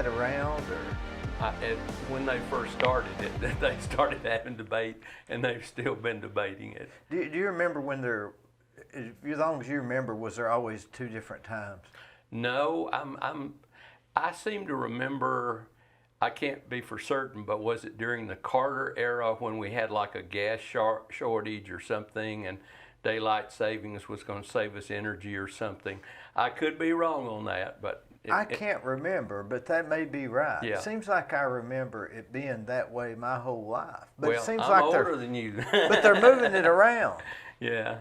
that around, or? When they first started it, they started having debate, and they've still been debating it. Do you remember when there, as long as you remember, was there always two different times? No, I seem to remember, I can't be for certain, but was it during the Carter era when we had like a gas shortage or something, and daylight savings was going to save us energy or something? I could be wrong on that, but I can't remember, but that may be right. Yeah. It seems like I remember it being that way my whole life. But well, it seems I'm like older than you. but they're moving it around. Yeah.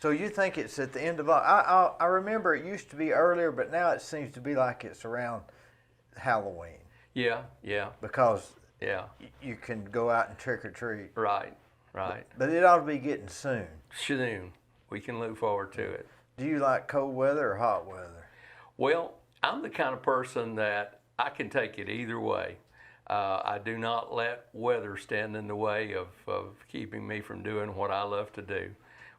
So you think it's at the end of I remember it used to be earlier, but now it seems to be like it's around Halloween. Yeah. Because Yeah. you can go out and trick or treat. Right. But it ought to be getting soon. Soon. We can look forward to it. Do you like cold weather or hot weather? Well, I'm the kind of person that I can take it either way. I do not let weather stand in the way of keeping me from doing what I love to do,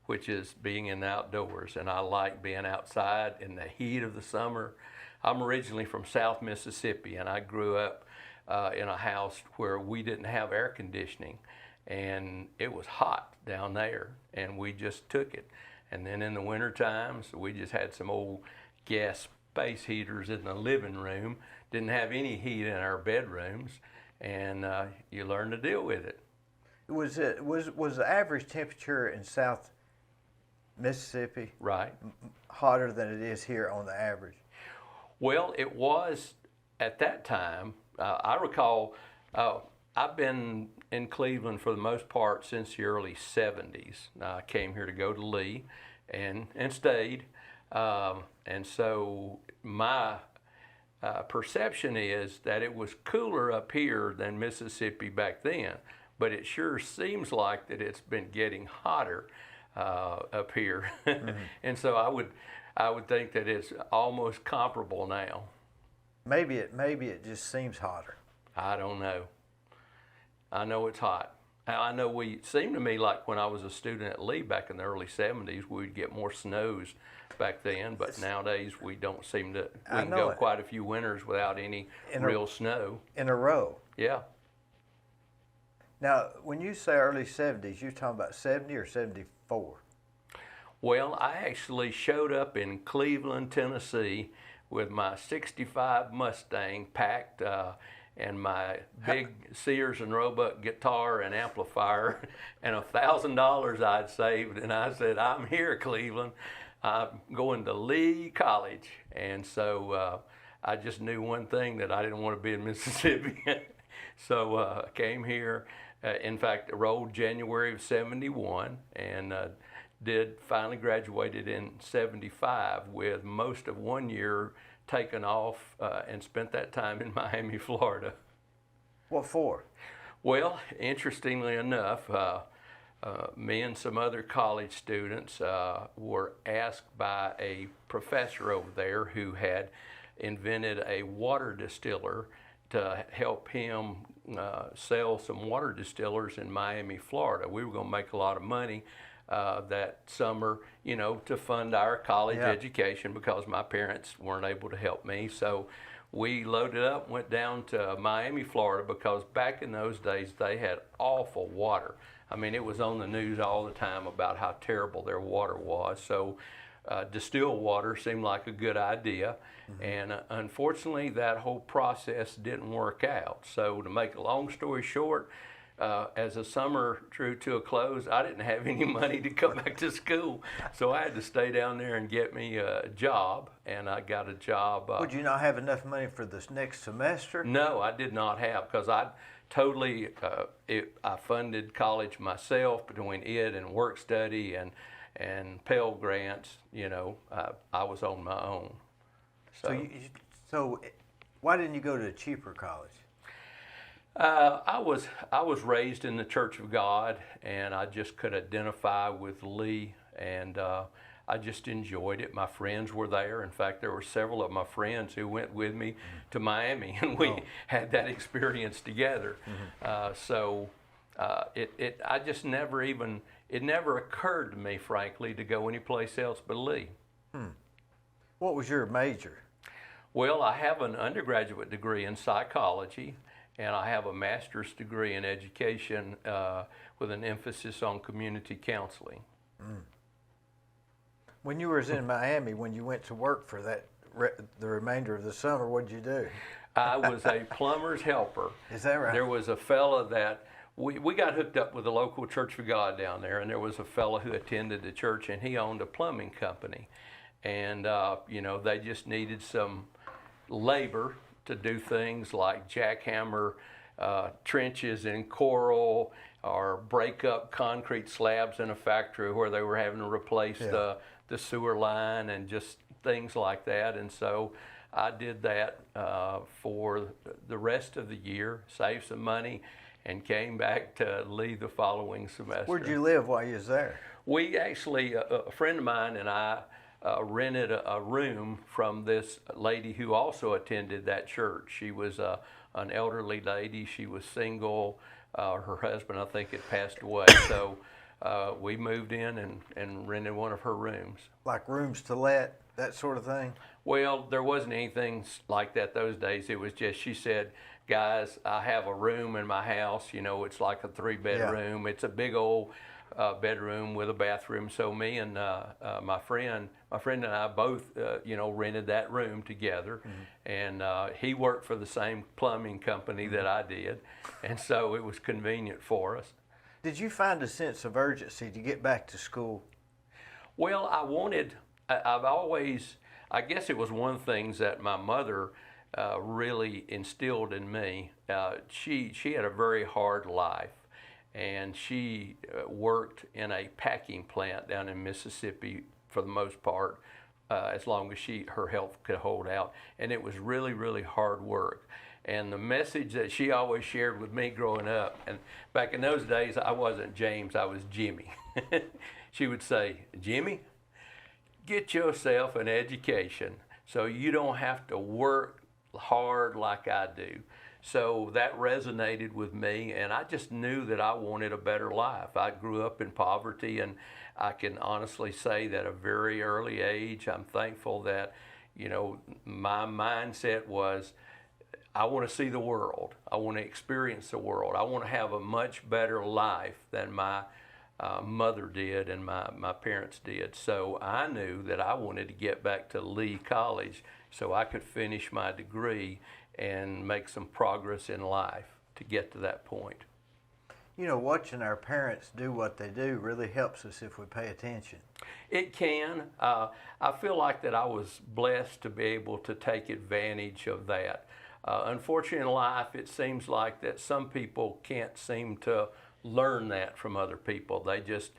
which is being in the outdoors. And I like being outside in the heat of the summer. I'm originally from South Mississippi, and I grew up in a house where we didn't have air conditioning, and it was hot down there, and we just took it. And then in the winter times, we just had some old gas space heaters in the living room, didn't have any heat in our bedrooms, and you learn to deal with it. Was the average temperature in South Mississippi Right. hotter than it is here on the average? Well, it was at that time. I recall I've been in Cleveland for the most part since the early 70s. I came here to go to Lee and stayed. And so my perception is that it was cooler up here than Mississippi back then, but it sure seems like that it's been getting hotter up here. Mm-hmm. And so I would think that it's almost comparable now. Maybe it just seems hotter. I don't know. I know it's hot. I know it seemed to me like when I was a student at Lee back in the early 70s, we'd get more snows back then, but nowadays we don't seem to. We can go quite a few winters without any real snow. In a row. Yeah. Now, when you say early 70s, you're talking about 70 or 74? Well, I actually showed up in Cleveland, Tennessee with my 65 Mustang packed and my big Sears and Roebuck guitar and amplifier and $1,000 I'd saved. And I said, I'm here, Cleveland. I'm going to Lee College. And so I just knew one thing, that I didn't want to be in Mississippi. So I came here. In fact, enrolled January of 71 and finally graduated in 75 with most of 1 year taken off and spent that time in Miami, Florida. What for? Well, interestingly enough, me and some other college students were asked by a professor over there who had invented a water distiller to help him sell some water distillers in Miami, Florida. We were going to make a lot of money that summer, to fund our college education because my parents weren't able to help me. So we loaded up, went down to Miami, Florida, because back in those days they had awful water. I mean, it was on the news all the time about how terrible their water was. So distilled water seemed like a good idea. Mm-hmm. And unfortunately, that whole process didn't work out. So to make a long story short, as the summer drew to a close, I didn't have any money to come back to school. So I had to stay down there and get me a job, and I got a job. Would you not have enough money for this next semester? No, I did not have, because I totally, I funded college myself between it and work study and Pell Grants. I was on my own. So why didn't you go to a cheaper college? I was raised in the Church of God, and I just could identify with Lee, and I just enjoyed it. My friends were there. In fact, there were several of my friends who went with me to Miami, and we had that experience together. It never occurred to me, frankly, to go anyplace else but Lee. What was your major? Well, I have an undergraduate degree in psychology, and I have a master's degree in education with an emphasis on community counseling. When you were in Miami, when you went to work for that the remainder of the summer, what did you do? I was a plumber's helper. Is that right? There was a fella that we got hooked up with the local Church of God down there, and there was a fella who attended the church, and he owned a plumbing company. And, you know, they just needed some labor to do things like jackhammer trenches in coral or break up concrete slabs in a factory where they were having to replace the sewer line and just things like that. And so I did that for the rest of the year, saved some money, and came back to leave the following semester. Where'd you live while you was there? We actually, a friend of mine and I rented a room from this lady who also attended that church. She was an elderly lady. She was single. Her husband, I think, had passed away. So we moved in and rented one of her rooms. Like rooms to let, that sort of thing? Well, there wasn't anything like that those days. It was just, she said, guys, I have a room in my house. You know, it's like a 3-bedroom. Yeah. It's a big old bedroom with a bathroom. So me and my friend and I both, you know, rented that room together. Mm-hmm. And he worked for the same plumbing company that I did. And so it was convenient for us. Did you find a sense of urgency to get back to school? Well, I've always, I guess it was one of the things that my mother really instilled in me. She had a very hard life, and she worked in a packing plant down in Mississippi for the most part, as long as her health could hold out, and it was really, really hard work. And the message that she always shared with me growing up, and back in those days I wasn't James, I was Jimmy. She would say, Jimmy, get yourself an education so you don't have to work hard like I do. So that resonated with me, and I just knew that I wanted a better life. I grew up in poverty, and I can honestly say that at a very early age, I'm thankful that, you know, my mindset was, I want to see the world. I want to experience the world. I want to have a much better life than my mother did and my parents did. So I knew that I wanted to get back to Lee College so I could finish my degree and make some progress in life to get to that point. You know, watching our parents do what they do really helps us if we pay attention. It can. I feel like that I was blessed to be able to take advantage of that. Unfortunately in life, it seems like that some people can't seem to learn that from other people. They just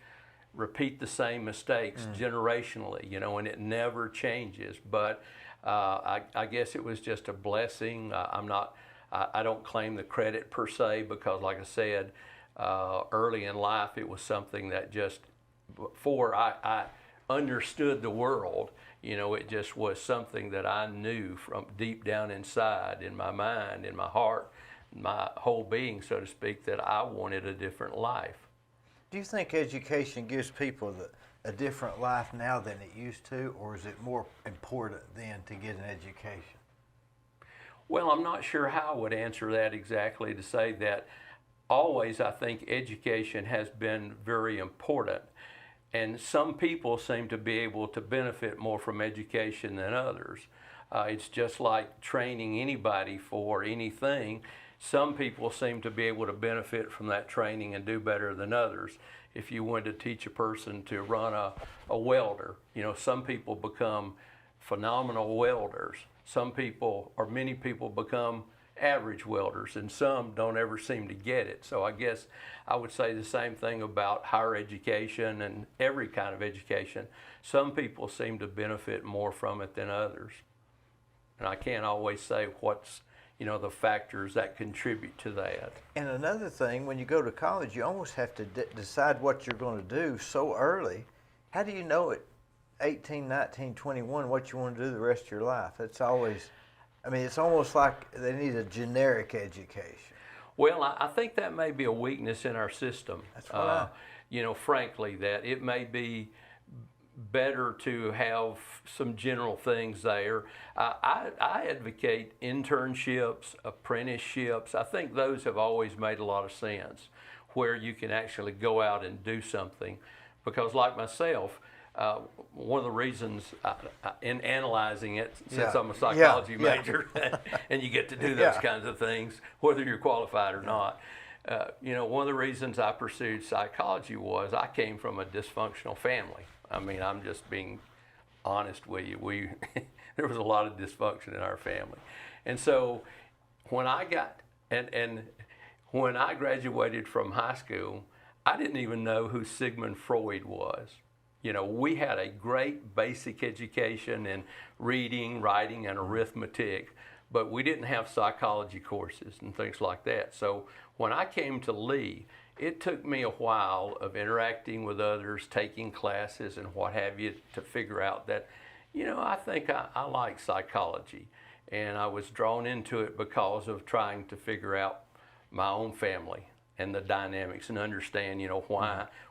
repeat the same mistakes generationally, you know, and it never changes. But I guess it was just a blessing. I don't claim the credit per se, because like I said, early in life it was something that just, before I understood the world, you know, it just was something that I knew from deep down inside, in my mind, in my heart, my whole being, so to speak, that I wanted a different life. Do you think education gives people a different life now than it used to, or is it more important then to get an education? Well, I'm not sure how I would answer that exactly, to say that always I think education has been very important. And some people seem to be able to benefit more from education than others. It's just like training anybody for anything. Some people seem to be able to benefit from that training and do better than others. If you wanted to teach a person to run a welder, you know, some people become phenomenal welders. Some people, or many people, become average welders, and some don't ever seem to get it. So I guess I would say the same thing about higher education and every kind of education. Some people seem to benefit more from it than others. And I can't always say what's, you know, the factors that contribute to that. And another thing, when you go to college, you almost have to decide what you're going to do so early. How do you know at 18, 19, 21 what you want to do the rest of your life? It's always, I mean, it's almost like they need a generic education. Well, I think that may be a weakness in our system. That's what you know, frankly, that it may be better to have some general things there. I advocate internships, apprenticeships. I think those have always made a lot of sense, where you can actually go out and do something. Because like myself, one of the reasons in analyzing it, since I'm a psychology major, and you get to do those kinds of things, whether you're qualified or not, one of the reasons I pursued psychology was I came from a dysfunctional family. I mean, I'm just being honest with you. There was a lot of dysfunction in our family. And so when I got, and when I graduated from high school, I didn't even know who Sigmund Freud was. We had a great basic education in reading, writing, and arithmetic, but we didn't have psychology courses and things like that. So when I came to Lee, it took me a while of interacting with others, taking classes and what have you, to figure out that, I think I like psychology. And I was drawn into it because of trying to figure out my own family and the dynamics and understand,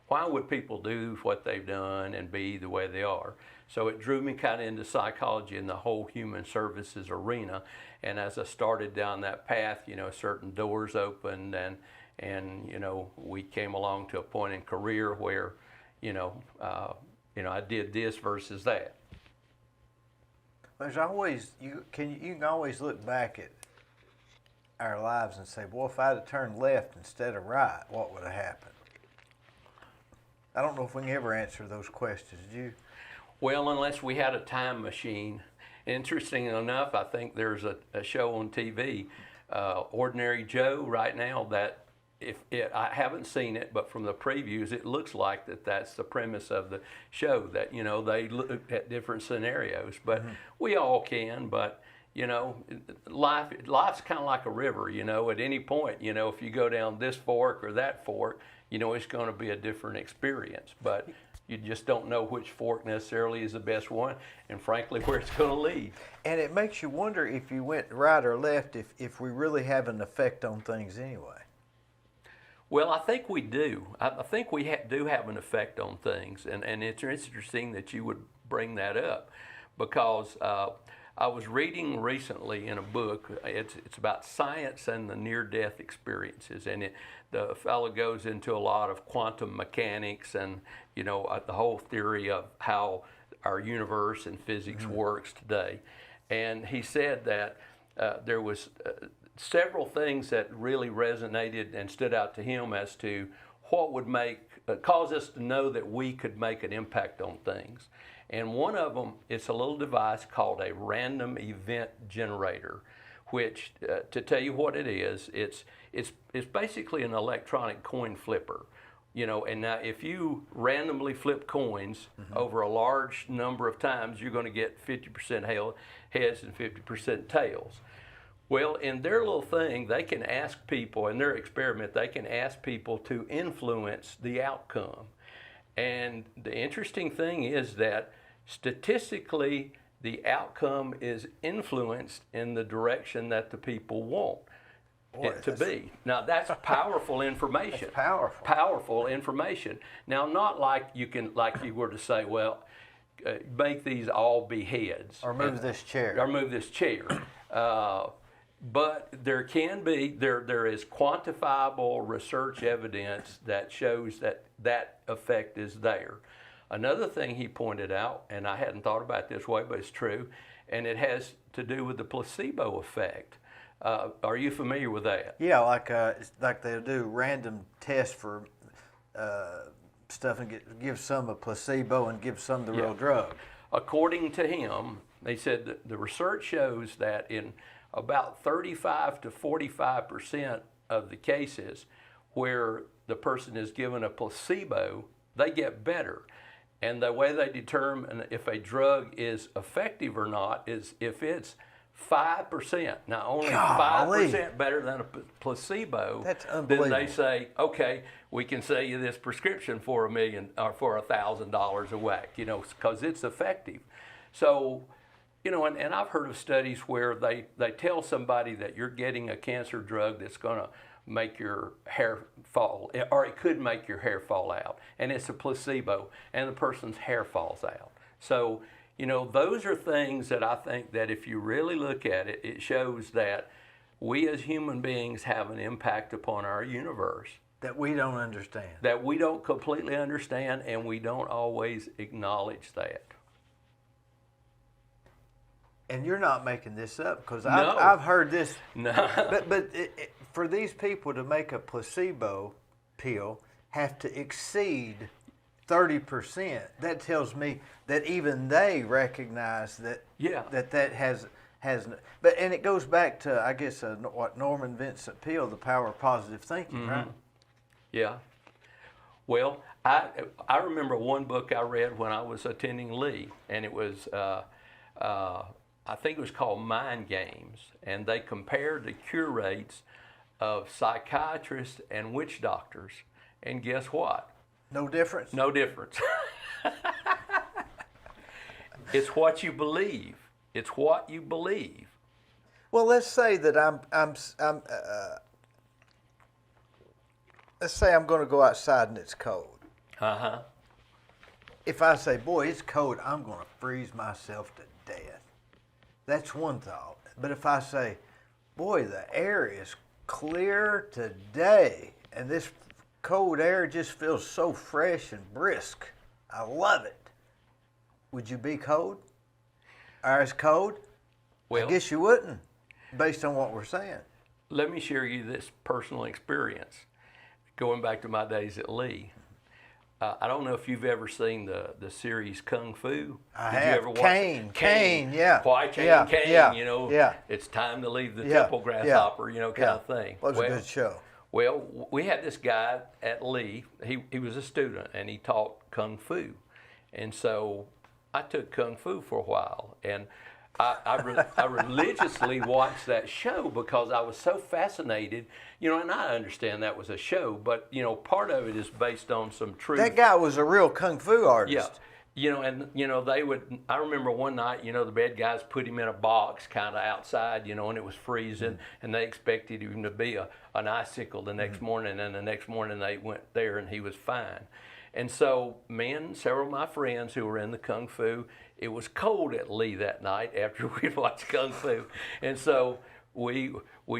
why would people do what they've done and be the way they are. So it drew me kind of into psychology and the whole human services arena. And as I started down that path, certain doors opened, and we came along to a point in career where, I did this versus that. There's always, you can always look back at our lives and say, boy, if I'd have turned left instead of right, what would have happened? I don't know if we can ever answer those questions. Did you? Well, unless we had a time machine. Interesting enough, I think there's a show on TV, Ordinary Joe, right now, that I haven't seen it, but from the previews, it looks like that's the premise of the show, that, they look at different scenarios. But we all can, but, life's kind of like a river, at any point, if you go down this fork or that fork, it's going to be a different experience. But you just don't know which fork necessarily is the best one, and frankly, where it's going to lead. And it makes you wonder, if you went right or left, if we really have an effect on things anyway. Well, I think we do. I think we do have an effect on things, and it's interesting that you would bring that up, because I was reading recently in a book. It's about science and the near-death experiences, and the fellow goes into a lot of quantum mechanics and the whole theory of how our universe and physics works today. And he said that there was several things that really resonated and stood out to him as to what would cause us to know that we could make an impact on things. And one of them, it's a little device called a random event generator, which, to tell you what it is, it's basically an electronic coin flipper. And now if you randomly flip coins over a large number of times, you're going to get 50% heads and 50% tails. Well, in their little thing, they can ask people, in their experiment, they can ask people to influence the outcome. And the interesting thing is that statistically, the outcome is influenced in the direction that the people want it to be. Now, that's powerful information. That's powerful. Powerful information. Now, not like you were to say, well, make these all be heads. Or move this chair. Or move this chair. But there is quantifiable research evidence that shows that effect is there. Another thing he pointed out, and I hadn't thought about it this way, but it's true, and it has to do with the placebo effect. Are you familiar with that? Yeah, it's like they'll do random tests for stuff and give some a placebo and give some the real drug. According to him, they said that the research shows that in about 35 to 45% of the cases where the person is given a placebo, they get better. And the way they determine if a drug is effective or not is if it's 5%, now only 5% better than a placebo, that's unbelievable. Then they say, okay, we can sell you this prescription for $1 million or for $1,000 a whack, because it's effective. So, and I've heard of studies where they tell somebody that you're getting a cancer drug that's going to make your hair fall, or it could make your hair fall out. And it's a placebo, and the person's hair falls out. So, those are things that I think that if you really look at it, it shows that we as human beings have an impact upon our universe. That we don't understand. That we don't completely understand, and we don't always acknowledge that. And you're not making this up, because No. I've heard this. No. But for these people to make a placebo pill have to exceed 30%. That tells me that even they recognize that that has. But and it goes back to, I guess, what Norman Vincent Peale, The Power of Positive Thinking, right? Yeah. Well, I remember one book I read when I was attending Lee, and it was I think it was called Mind Games, and they compared the cure rates of psychiatrists and witch doctors, and guess what? No difference. No difference. It's what you believe. It's what you believe. Well, let's say that let's say I'm going to go outside and it's cold. Uh-huh. If I say, boy, it's cold, I'm going to freeze myself to death. That's one thought. But if I say, boy, the air is clear today, and this cold air just feels so fresh and brisk, I love it. Would you be cold? Or as cold? Well, I guess you wouldn't, based on what we're saying. let me share you this personal experience. Going back to my days at Lee, I don't know if you've ever seen the series Kung Fu. I Did have. you ever watch Caine, it? Caine, yeah. Kwai Chang Yeah, Caine, yeah. it's time to leave the Yeah, temple grasshopper, kind of thing. Well, it was a good show. Well, we had this guy at Lee. He was a student, and he taught Kung Fu. And so I took Kung Fu for a while. And I religiously watched that show because I was so fascinated. And I understand that was a show, but, part of it is based on some truth. That guy was a real Kung Fu artist. Yeah. They would, I remember one night, the bad guys put him in a box kind of outside, and it was freezing, and they expected him to be an icicle the next morning, and the next morning they went there and he was fine. And so me and several of my friends who were in the Kung Fu, it was cold at Lee that night after we'd watched Kung Fu. And so we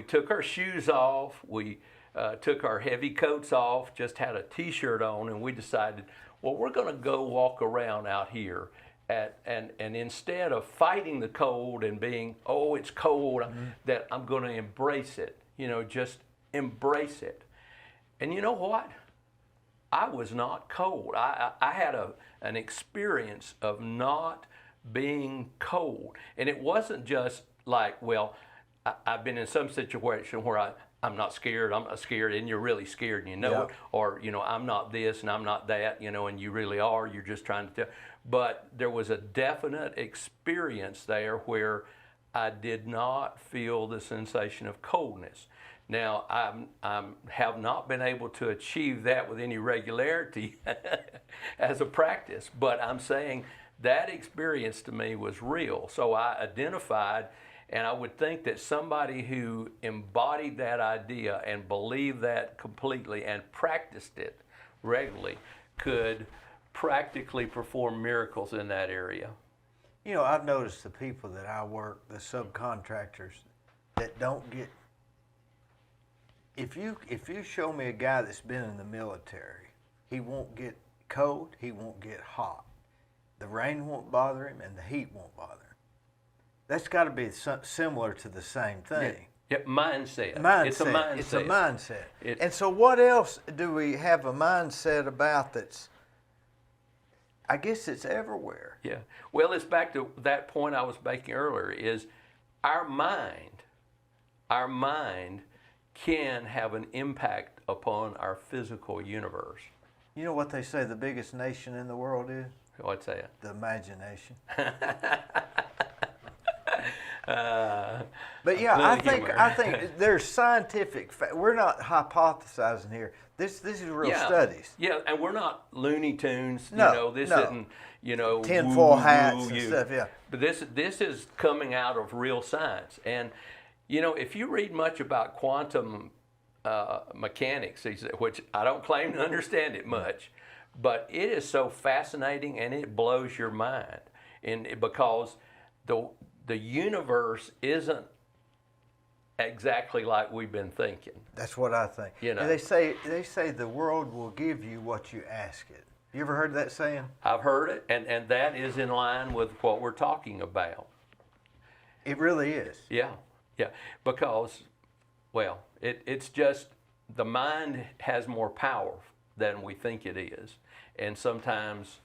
took our shoes off, we took our heavy coats off, just had a t-shirt on, and we decided, well, we're going to go walk around out here. And instead of fighting the cold and being, oh, it's cold, that I'm going to embrace it, just embrace it. And you know what? I was not cold. I had an experience of not being cold. And it wasn't just like, well, I've been in some situation where I'm not scared, and you're really scared and you know it. Or, I'm not this and I'm not that, and you really are, you're just trying to tell. But there was a definite experience there where I did not feel the sensation of coldness. Now, I have not been able to achieve that with any regularity as a practice, but I'm saying that experience to me was real. So I identified, and I would think that somebody who embodied that idea and believed that completely and practiced it regularly could practically perform miracles in that area. I've noticed the people that I work, the subcontractors, that don't get. If you show me a guy that's been in the military, he won't get cold, he won't get hot. The rain won't bother him, and the heat won't bother him. That's got to be similar to the same thing. Yeah, mindset. It's a mindset. It's a mindset. And so what else do we have a mindset about that's, I guess it's everywhere. Yeah. Well, it's back to that point I was making earlier, is our mind can have an impact upon our physical universe. You know what they say the biggest nation in the world is? What's that? The imagination. But yeah, I think there's scientific. We're not hypothesizing here. This is real studies. Yeah, and we're not Looney Tunes. This isn't tinfoil hats and stuff. Yeah. But this is coming out of real science. And if you read much about quantum mechanics, he said, which I don't claim to understand it much, but it is so fascinating and it blows your mind, because the universe isn't exactly like we've been thinking. That's what I think. You know. And they say the world will give you what you ask it. You ever heard that saying? I've heard it, and that is in line with what we're talking about. It really is. Yeah, because, well, it's just the mind has more power than we think it is, and sometimes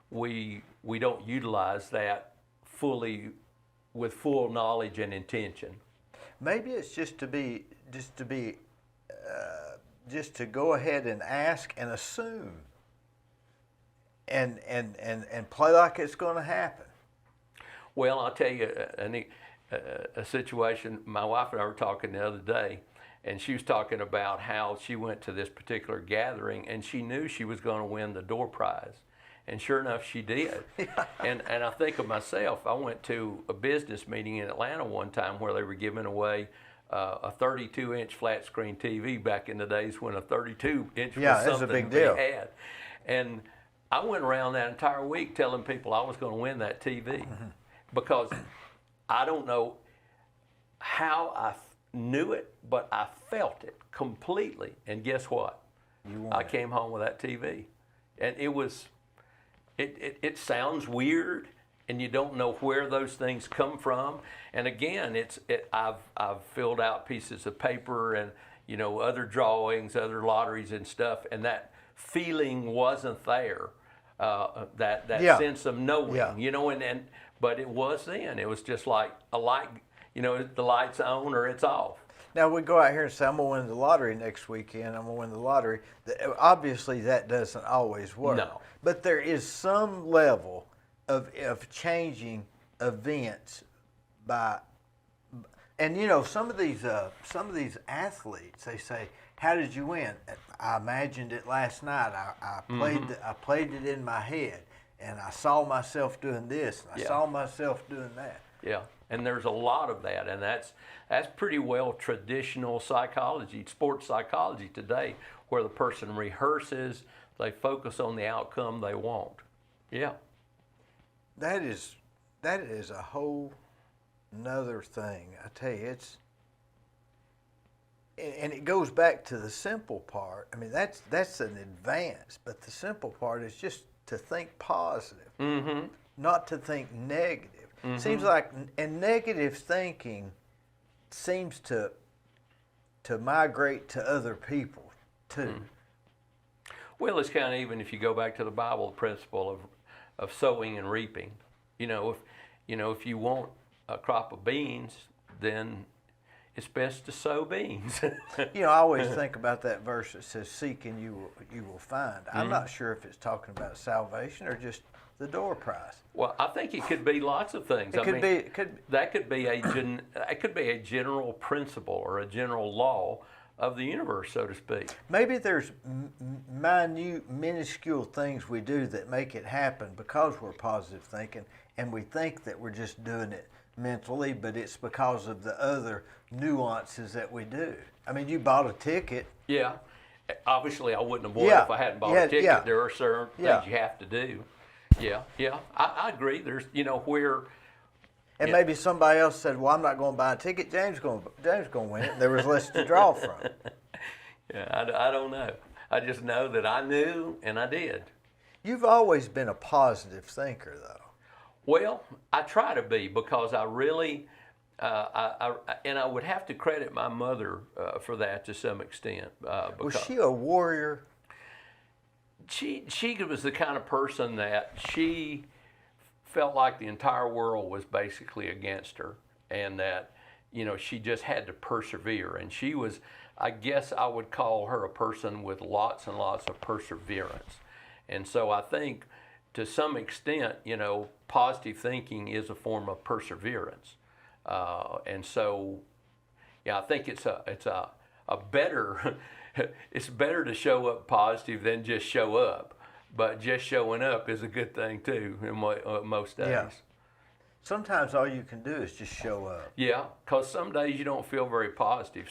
we don't utilize that fully with full knowledge and intention. Maybe it's just to go ahead and ask and assume, and play like it's going to happen. Well, I'll tell you a situation. My wife and I were talking the other day, and she was talking about how she went to this particular gathering, and she knew she was going to win the door prize. And sure enough, she did. And I think of myself, I went to a business meeting in Atlanta one time where they were giving away a 32-inch flat screen TV back in the days when a 32-inch was something a big deal. they had. And I went around that entire week telling people I was going to win that TV because I don't know how I knew it, but I felt it completely. And guess what? I came home with that TV. And it was... It sounds weird, and you don't know where those things come from. And again, I've filled out pieces of paper and other drawings, other lotteries and stuff, and that feeling wasn't there. That sense of knowing, but it was then. It was just like a light, the light's on or it's off. Now, we go out here and say, I'm going to win the lottery next weekend, I'm going to win the lottery. Obviously, that doesn't always work. No. But there is some level of changing events and some of these athletes, they say, how did you win? I imagined it last night. I played it in my head, and I saw myself doing this, and I saw myself doing that. Yeah. And there's a lot of that, and that's pretty well traditional psychology, sports psychology today, where the person rehearses, they focus on the outcome they want. Yeah. That is a whole nother thing. I tell you, and it goes back to the simple part. I mean, that's an advance, but the simple part is just to think positive, not to think negative. Seems like, and negative thinking seems to migrate to other people too. Well, it's kind of, even if you go back to the Bible, the principle of sowing and reaping. If you want a crop of beans, then it's best to sow beans. I always think about that verse that says, "Seek and you will find." I'm not sure if it's talking about salvation or just the door prize. Well, I think it could be lots of things. That could be a general principle or a general law of the universe, so to speak. Maybe there's minute, minuscule things we do that make it happen because we're positive thinking, and we think that we're just doing it mentally, but it's because of the other nuances that we do. I mean, you bought a ticket. Yeah. Obviously, I wouldn't have bought it if I hadn't bought a ticket. Yeah. There are certain things you have to do. Yeah. I agree. There's, where... And maybe somebody else said, well, I'm not going to buy a ticket. James going to win it. And there was less to draw from. Yeah, I don't know. I just know that I knew and I did. You've always been a positive thinker, though. Well, I try to be, because I really, and I would have to credit my mother for that to some extent. Was she a warrior? She was the kind of person that she felt like the entire world was basically against her, and that, she just had to persevere. And she was, I guess I would call her a person with lots and lots of perseverance. And so I think, to some extent, positive thinking is a form of perseverance. And so, I think it's a better, it's better to show up positive than just show up. But just showing up is a good thing too in most days. Sometimes all you can do is just show up. Yeah, because some days you don't feel very positive.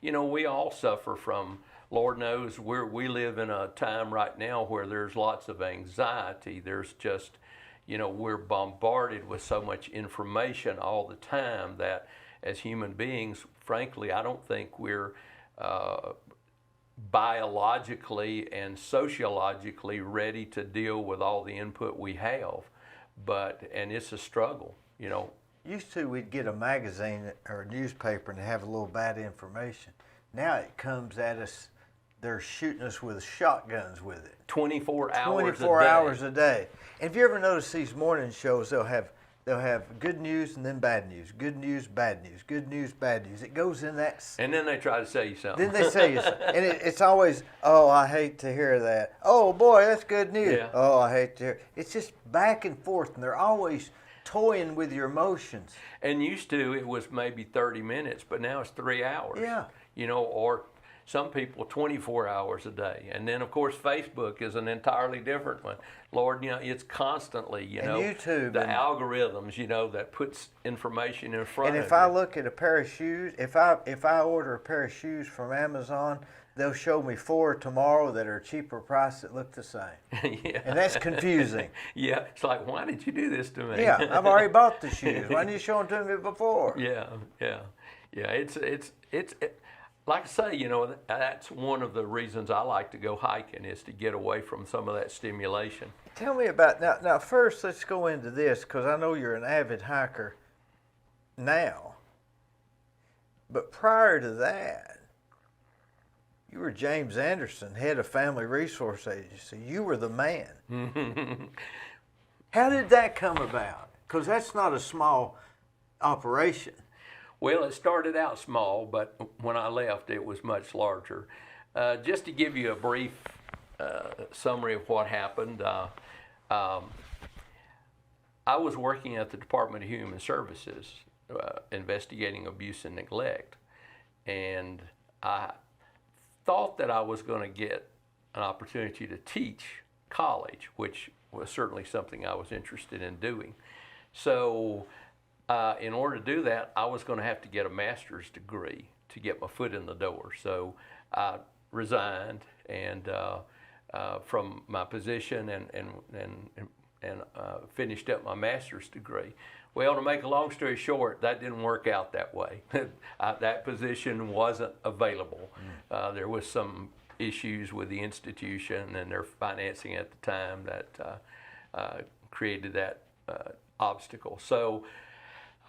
We all suffer from, Lord knows, we live in a time right now where there's lots of anxiety. There's just, we're bombarded with so much information all the time that as human beings, frankly, I don't think we're biologically and sociologically ready to deal with all the input we have. And it's a struggle. Used to, we'd get a magazine or a newspaper and have a little bad information. Now it comes at us, they're shooting us with shotguns with it. 24 hours 24 a day. hours a day. And if you ever notice these morning shows, they'll have good news and then bad news. Good news, bad news. Good news, bad news. It goes in that. And then they try to say something. Then they say something. And it's always, oh, I hate to hear that. Oh, boy, that's good news. Yeah. Oh, I hate to hear. It's just back and forth, and they're always toying with your emotions. And used to, it was maybe 30 minutes, but now it's 3 hours. Yeah. Or some people 24 hours a day. And then, of course, Facebook is an entirely different one. Lord, it's constantly, And YouTube. the algorithms, that puts information in front of you. And if I look at a pair of shoes, if I order a pair of shoes from Amazon, they'll show me 4 tomorrow that are cheaper price that look the same. Yeah. And that's confusing. Yeah, it's like, why did you do this to me? Yeah, I've already bought the shoes. Why didn't you show them to me before? Yeah. It's like I say, that's one of the reasons I like to go hiking, is to get away from some of that stimulation. Tell me about, now first let's go into this, because I know you're an avid hiker now. But prior to that, you were James Anderson, head of Family Resource Agency. You were the man. How did that come about? Because that's not a small operation. Well, it started out small, but when I left, it was much larger. Just to give you a brief summary of what happened, I was working at the Department of Human Services, investigating abuse and neglect, and I thought that I was going to get an opportunity to teach college, which was certainly something I was interested in doing. So in order to do that, I was going to have to get a master's degree to get my foot in the door. So I resigned and from my position and finished up my master's degree. Well, to make a long story short, that didn't work out that way. That position wasn't available. There was some issues with the institution and their financing at the time that created that obstacle. So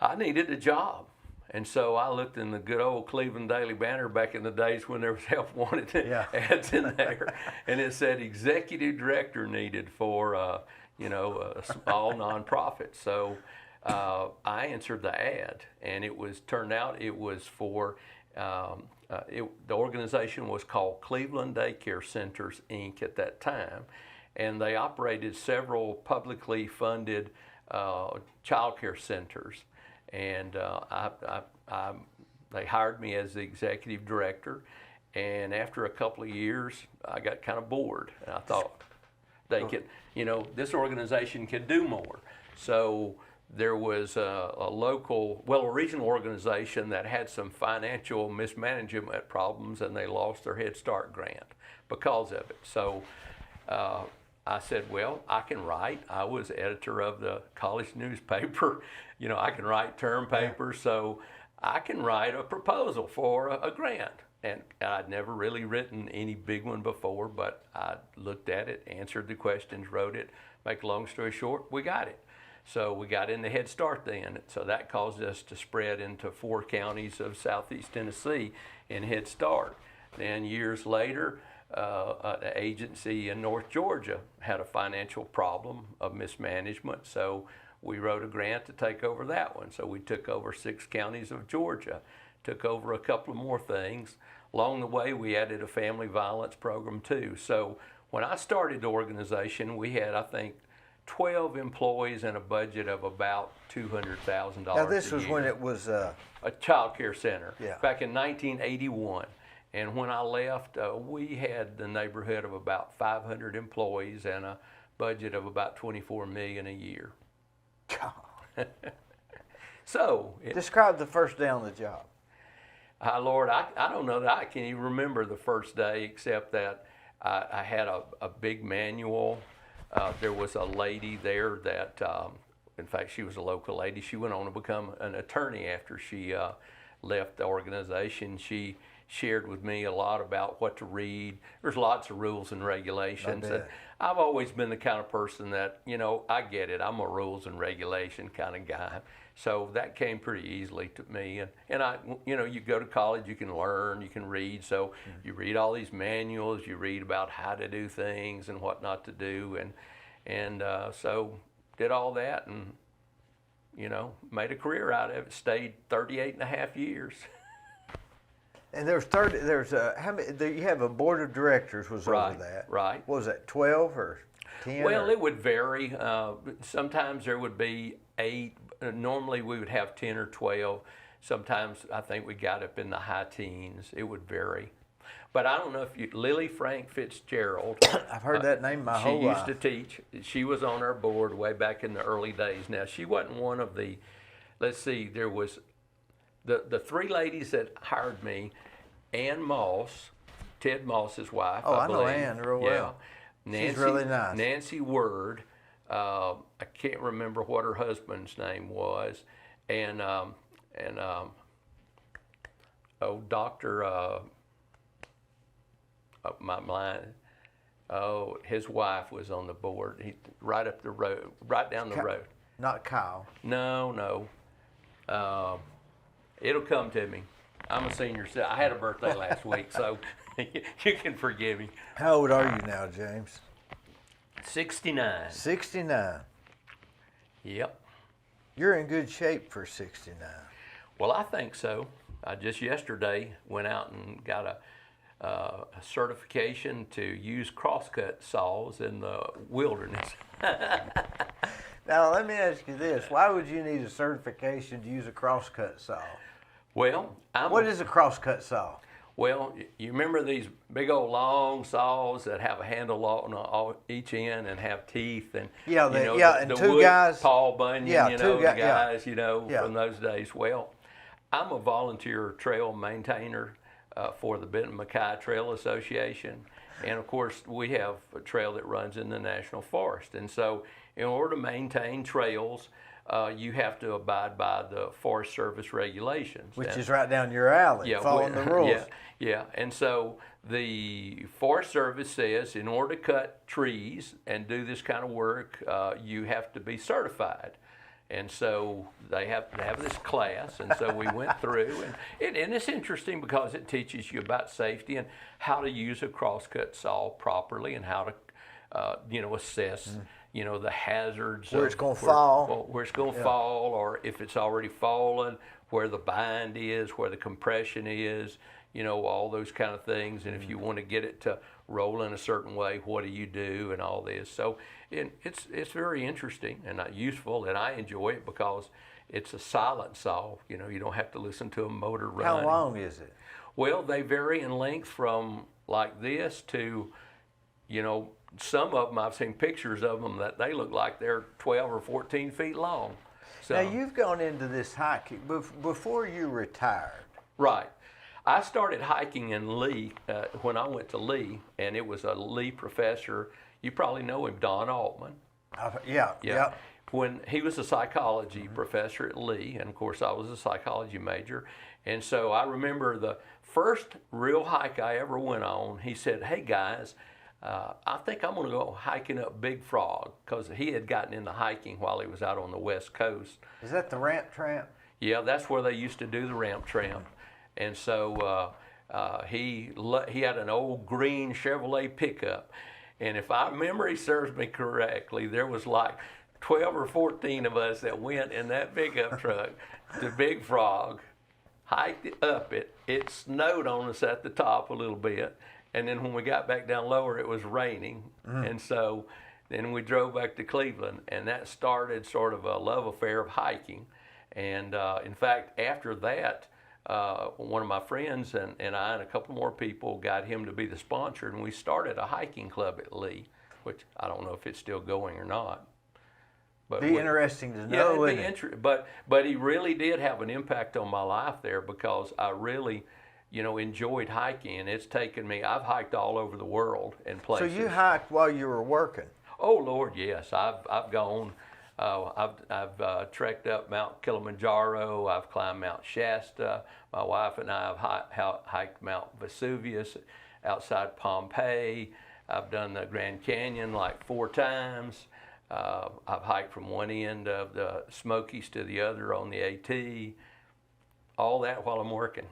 I needed a job. And so I looked in the good old Cleveland Daily Banner back in the days when there was help wanted ads in there. And it said executive director needed for, a small nonprofit. So I answered the ad, and turned out it was for, the organization was called Cleveland Daycare Centers, Inc. at that time. And they operated several publicly funded child care centers. And they hired me as the executive director. And after a couple of years, I got kind of bored. And I thought they could, this organization could do more. So there was a regional organization that had some financial mismanagement problems, and they lost their Head Start grant because of it. So I said, well, I can write. I was editor of the college newspaper. I can write term papers, so I can write a proposal for a grant. And I'd never really written any big one before, but I looked at it, answered the questions, wrote it. Make a long story short, we got it. So we got into Head Start then. So that caused us to spread into 4 counties of southeast Tennessee in Head Start. Then years later, an agency in North Georgia had a financial problem of mismanagement, so we wrote a grant to take over that one. So we took over 6 counties of Georgia, took over a couple of more things. Along the way, we added a family violence program too. So when I started the organization, we had, I think, 12 employees and a budget of about $200,000 Now this a was year. when it was A child care center, Yeah. back in 1981. And when I left, we had the neighborhood of about 500 employees and a budget of about $24 million a year. God. So, Describe the first day on the job. Lord, I don't know that I can even remember the first day, except that I had a big manual. There was a lady there that, in fact, she was a local lady. She went on to become an attorney after she left the organization. She shared with me a lot about what to read. There's lots of rules and regulations. And I've always been the kind of person that, I get it. I'm a rules and regulation kind of guy. So that came pretty easily to me. And I, you go to college, you can learn, you can read. So you read all these manuals, you read about how to do things and what not to do. And so did all that and, made a career out of it. Stayed 38 and a half years. And how many, you have a board of directors was over that. Right. What was that, 12 or 10? Well, it would vary. Sometimes there would be 8. Normally we would have 10 or 12. Sometimes I think we got up in the high teens. It would vary. But I don't know if Lily Frank Fitzgerald. I've heard that name my whole life. She used to teach. She was on our board way back in the early days. Now, she wasn't one of the, let's see, there was the 3 ladies that hired me, Ann Moss, Ted Moss's wife, I believe. I know Ann real well. She's really nice. Nancy Word, I can't remember what her husband's name was, and Dr. My mind. Oh, his wife was on the board. Right up the road, right down the road. Not Kyle. No. It'll come to me. I'm a senior. I had a birthday last week, so you can forgive me. How old are you now, James? 69. 69. Yep. You're in good shape for 69. Well, I think so. I just yesterday went out and got a certification to use crosscut saws in the wilderness. Now, let me ask you this. Why would you need a certification to use a crosscut saw? Well, what is a crosscut saw? Well, you remember these big old long saws that have a handle on each end and have teeth and and 2 wood, guys. Paul Bunyan, the guys, Yeah. from those days. Well, I'm a volunteer trail maintainer for the Benton Mackay Trail Association, and of course we have a trail that runs in the National Forest, and so in order to maintain trails, you have to abide by the Forest Service regulations. Which is right down your alley, following the rules. Yeah. And so the Forest Service says in order to cut trees and do this kind of work, you have to be certified. And so they have to have this class, and so we went through, and it's interesting because it teaches you about safety and how to use a crosscut saw properly and how to, assess, the hazards. Where it's going to fall. Where it's going to fall, or if it's already fallen, where the bind is, where the compression is, all those kind of things. And if you want to get it to roll in a certain way, what do you do, and all this. So it's very interesting and useful, and I enjoy it because it's a silent saw. You don't have to listen to a motor run. How long is it? Well, they vary in length from like this to, some of them, I've seen pictures of them that they look like they're 12 or 14 feet long. So, now, you've gone into this hiking before you retired. Right. I started hiking in Lee when I went to Lee, and it was a Lee professor. You probably know him, Don Altman. Yeah. When he was a psychology professor at Lee, and of course I was a psychology major, and so I remember the first real hike I ever went on, he said, "Hey guys, I think I'm going to go hiking up Big Frog," because he had gotten into hiking while he was out on the West Coast. Is that the Ramp Tramp? Yeah, that's where they used to do the Ramp Tramp. And so he had an old green Chevrolet pickup. And if my memory serves me correctly, there was like 12 or 14 of us that went in that pickup truck to Big Frog, hiked it up it. It snowed on us at the top a little bit. And then when we got back down lower, it was raining. And so then we drove back to Cleveland, and that started sort of a love affair of hiking. And in fact, after that, one of my friends and I and a couple more people got him to be the sponsor, and we started a hiking club at Lee, which I don't know if it's still going or not. But Be interesting to yeah, know, it'd wouldn't be it? interesting. But he really did have an impact on my life there because I really, enjoyed hiking. It's taken me. I've hiked all over the world in So places. you hiked while you were working. Oh Lord, yes. I've gone. I've trekked up Mount Kilimanjaro. I've climbed Mount Shasta. My wife and I have hiked Mount Vesuvius outside Pompeii. I've done the Grand Canyon like 4 times. I've hiked from one end of the Smokies to the other on the AT. All that while I'm working.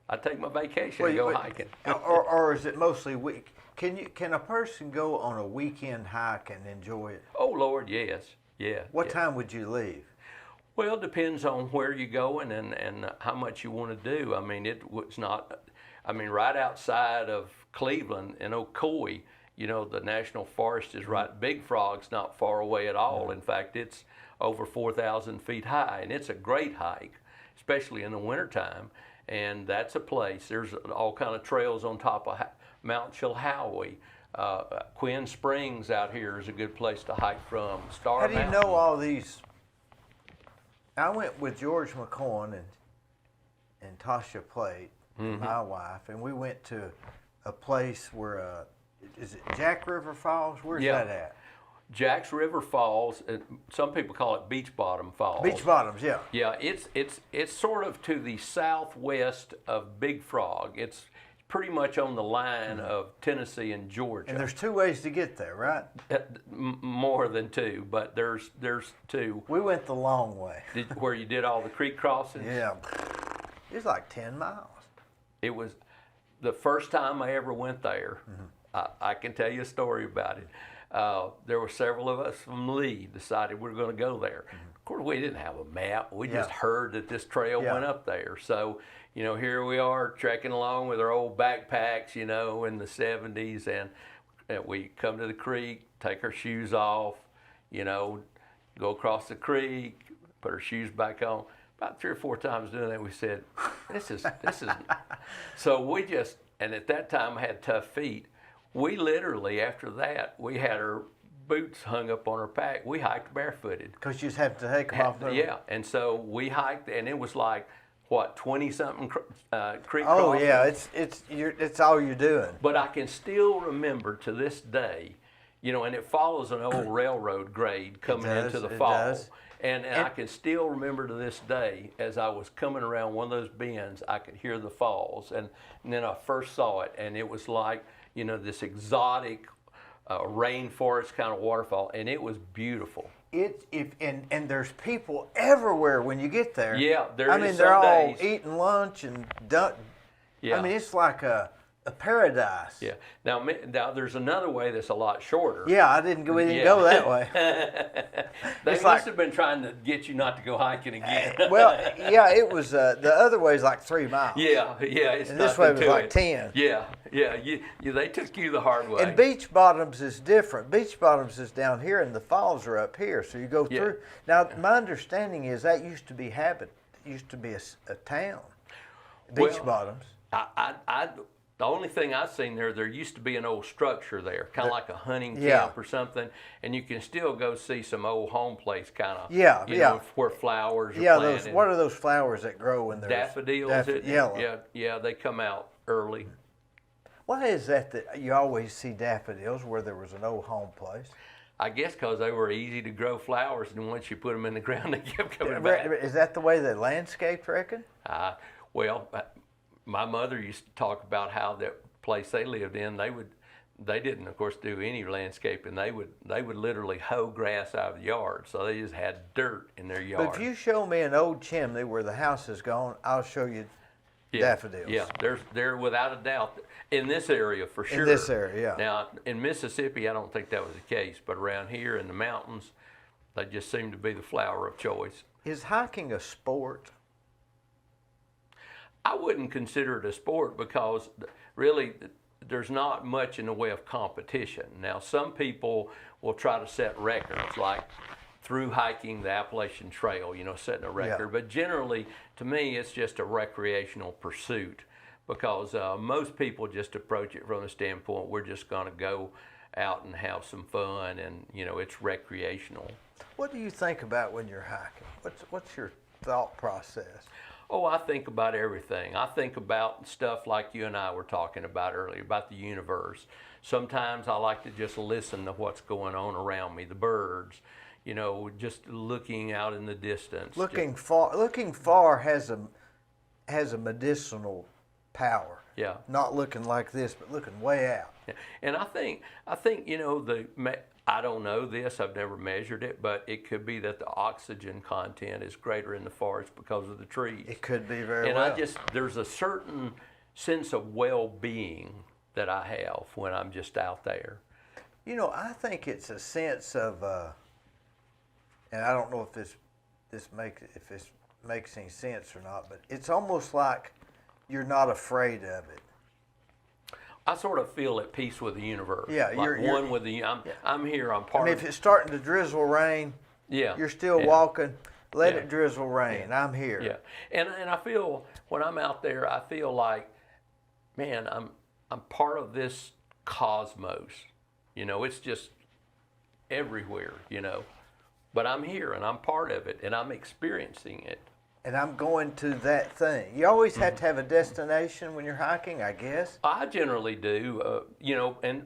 I take my vacation and go hiking. or is it mostly week? Can a person go on a weekend hike and enjoy it? Oh Lord, yes, yeah. What yeah. time would you leave? Well, it depends on where you're going and how much you want to do. I mean, it's not. I mean, right outside of Cleveland in Ocoee, the national forest is right. Big Frog's not far away at all. In fact, it's over 4,000 feet high, and it's a great hike, especially in the wintertime. And that's a place. There's all kind of trails on top of Mount Chilhowie. Quinn Springs out here is a good place to hike from. Star How do you Mountain. know all these? I went with George McCoy and Tasha Plate, my wife, and we went to a place where, is it Jack River Falls? Where's that at? Jack's River Falls. Some people call it Beach Bottom Falls. Beach Bottoms, yeah. Yeah, it's sort of to the southwest of Big Frog. It's pretty much on the line of Tennessee and Georgia. And there's 2 ways to get there, right? More than 2, but there's 2. We went the long way. Where you did all the creek crossings. Yeah. It was like 10 miles. It was the first time I ever went there. I can tell you a story about it. There were several of us from Lee decided we were going to go there. Of course, we didn't have a map. We just heard that this trail went up there. So, here we are trekking along with our old backpacks, in the 70s. And we come to the creek, take our shoes off, go across the creek, put our shoes back on. About 3 or 4 times doing that, we said, this is. So we just, and at that time I had tough feet. We literally, after that, we had our boots hung up on our pack. We hiked barefooted. Because you just have to take them off. Yeah, and so we hiked, and it was like, 20-something creek Oh crossings. yeah, it's all you're doing. But I can still remember to this day, and it follows an old railroad grade coming into the fall. Does. And I can still remember to this day, as I was coming around one of those bends, I could hear the falls. And then I first saw it, and it was like, this exotic rainforest kind of waterfall, and it was beautiful. And there's people everywhere when you get there. Yeah, there I is mean, some they're all days. eating lunch and Yeah. I mean, it's like a paradise. Yeah. Now there's another way that's a lot shorter. Yeah, we didn't go that way. They It's must like- have been trying to get you not to go hiking again. Well, yeah, it was. The other way is like 3 miles. yeah. It's And this way nothing was to like it. 10. Yeah. They took you the hard way. And Beach Bottoms is different. Beach Bottoms is down here, and the falls are up here. So you go Yeah. through. Now, my understanding is that used to be a town. Beach Well, Bottoms. The only thing I've seen there used to be an old structure there, kind of like a hunting Yeah. camp or something, and you can still go see some old home place kind of, Yeah, where flowers are Yeah, planted. what are those flowers that grow when they're Daffodils? yellow. Yeah, they come out early. Why is that you always see daffodils where there was an old home place? I guess because they were easy to grow flowers, and once you put them in the ground, they kept coming back. Is that the way they landscaped, reckon? Well, my mother used to talk about how that place they lived in, they didn't, of course, do any landscaping. They would literally hoe grass out of the yard, so they just had dirt in their yard. But if you show me an old chimney where the house is gone, I'll show you daffodils. Yeah, they're without a doubt in this area for sure. In this area, yeah. Now, in Mississippi, I don't think that was the case, but around here in the mountains, they just seem to be the flower of choice. Is hiking a sport? I wouldn't consider it a sport because really there's not much in the way of competition. Now, some people will try to set records, like through hiking the Appalachian Trail, setting a record. Yeah. But generally, to me, it's just a recreational pursuit because most people just approach it from the standpoint, we're just going to go out and have some fun, and it's recreational. What do you think about when you're hiking? What's your thought process? Oh, I think about everything. I think about stuff like you and I were talking about earlier, about the universe. Sometimes I like to just listen to what's going on around me, the birds, just looking out in the distance. Looking far has a medicinal power. Yeah. Not looking like this, but looking way out. Yeah. And I think I don't know this, I've never measured it, but it could be that the oxygen content is greater in the forest because of the trees. It could be very well. And there's a certain sense of well-being that I have when I'm just out there. I think it's a sense of, and I don't know if this makes any sense or not, but it's almost like you're not afraid of it. I sort of feel at peace with the universe. Yeah, like you're one with the. I'm here. I'm part. If it's starting to drizzle rain, you're still walking. Let it drizzle rain. I'm here. Yeah, and I feel when I'm out there, I feel like, man, I'm part of this cosmos. It's just everywhere. But I'm here and I'm part of it and I'm experiencing it. And I'm going to that thing. You always have to have a destination when you're hiking, I guess. I generally do,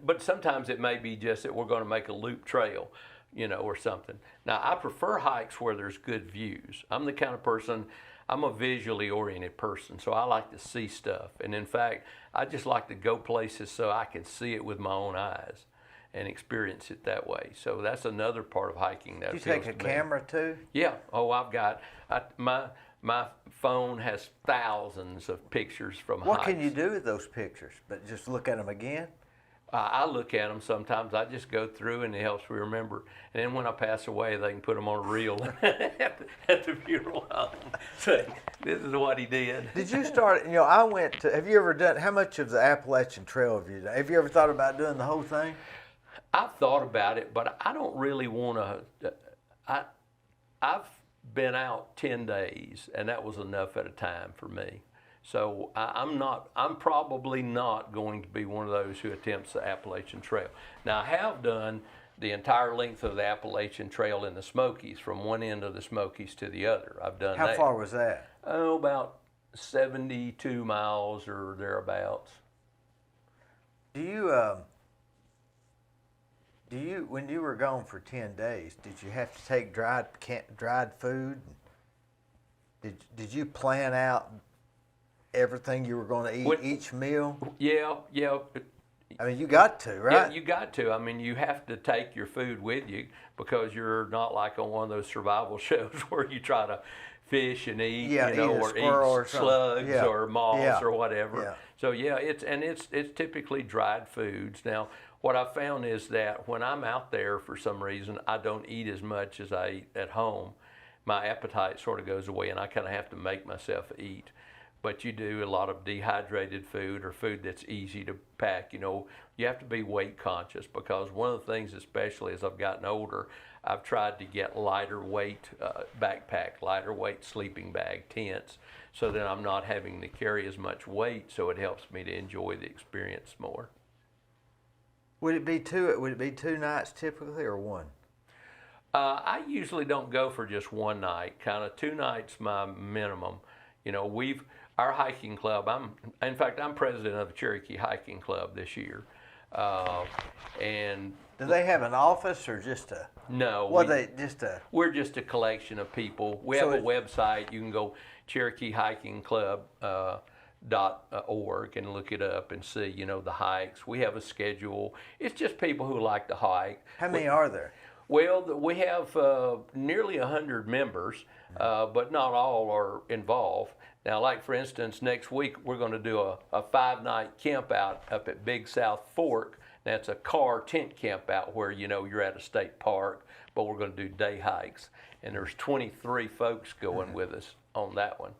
but sometimes it may be just that we're going to make a loop trail, or something. Now, I prefer hikes where there's good views. I'm the kind of person, I'm a visually oriented person, so I like to see stuff. And in fact, I just like to go places so I can see it with my own eyes and experience it that way. So that's another part of hiking that Do you take a camera too? Yeah. Oh, I've got my phone has thousands of pictures from hikes. What can you do with those pictures? But just look at them again? I look at them sometimes. I just go through and it helps me remember. And then when I pass away, they can put them on a reel at the funeral home. Say, this is what he did. Did you start, I went to, have you ever done, how much of the Appalachian Trail have you done? Have you ever thought about doing the whole thing? I've thought about it, but I don't really want to. I've been out 10 days, and that was enough at a time for me. So I'm probably not going to be one of those who attempts the Appalachian Trail. Now, I have done the entire length of the Appalachian Trail in the Smokies, from one end of the Smokies to the other. I've done that. How far was that? Oh, about 72 miles or thereabouts. Do you, when you were gone for 10 days, did you have to take dried food? Did you plan out everything you were going to eat each meal? Yeah. I mean, you got to, right? Yeah, you got to. I mean, you have to take your food with you because you're not like on one of those survival shows where you try to fish and eat, or eat slugs or moths or whatever. Yeah. So it's typically dried foods. Now, what I found is that when I'm out there, for some reason, I don't eat as much as I eat at home. My appetite sort of goes away, and I kind of have to make myself eat. But you do a lot of dehydrated food or food that's easy to pack. You have to be weight conscious because one of the things, especially as I've gotten older, I've tried to get lighter weight backpack, lighter weight sleeping bag, tents, so that I'm not having to carry as much weight, so it helps me to enjoy the experience more. Would it be two nights typically, or one? I usually don't go for just one night. Kind of 2 nights my minimum. Our hiking club. I'm president of the Cherokee Hiking Club this year, and. Do they have an office or just a? No. We're just a collection of people. We have a website. You can go CherokeeHikingClub.org and look it up and see, the hikes. We have a schedule. It's just people who like to hike. How many are there? Well, we have nearly 100 members, but not all are involved. Now, like for instance, next week we're going to do a 5-night camp out up at Big South Fork. That's a car tent camp out where, you're at a state park, but we're going to do day hikes. And there's 23 folks going with us on that one.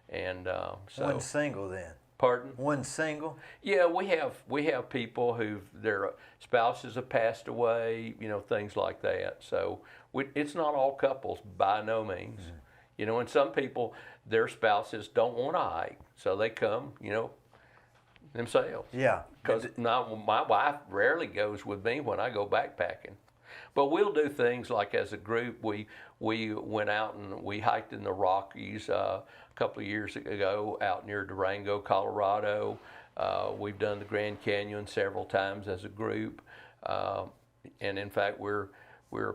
And so. One single then? Pardon? One single? Yeah, we have people their spouses have passed away, things like that. So it's not all couples by no means. And some people, their spouses don't want to hike, so they come, themselves. Yeah. Because my wife rarely goes with me when I go backpacking. But we'll do things like as a group. We went out and we hiked in the Rockies a couple of years ago out near Durango, Colorado. We've done the Grand Canyon several times as a group. And in fact, we're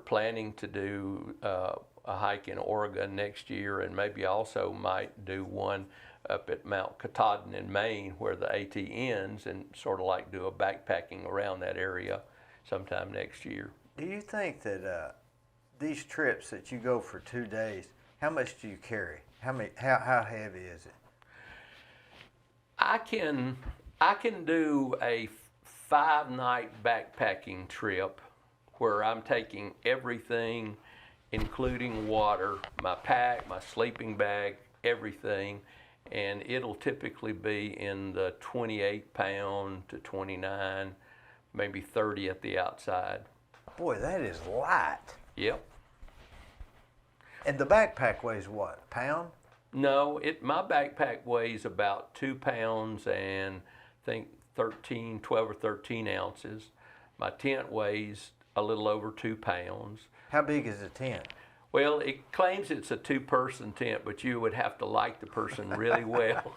planning to do a hike in Oregon next year, and maybe also might do one up at Mount Katahdin in Maine, where the AT ends, and sort of like do a backpacking around that area sometime next year. Do you think that these trips that you go for 2 days, how much do you carry? How heavy is it? I can do a 5-night backpacking trip where I'm taking everything, including water, my pack, my sleeping bag, everything, and it'll typically be in the 28-pound to 29, maybe 30 at the outside. Boy, that is light. Yep. And the backpack weighs what, a pound? No, my backpack weighs about 2 pounds and I think 12 or 13 ounces. My tent weighs a little over 2 pounds. How big is the tent? Well, it claims it's a 2-person tent, but you would have to like the person really well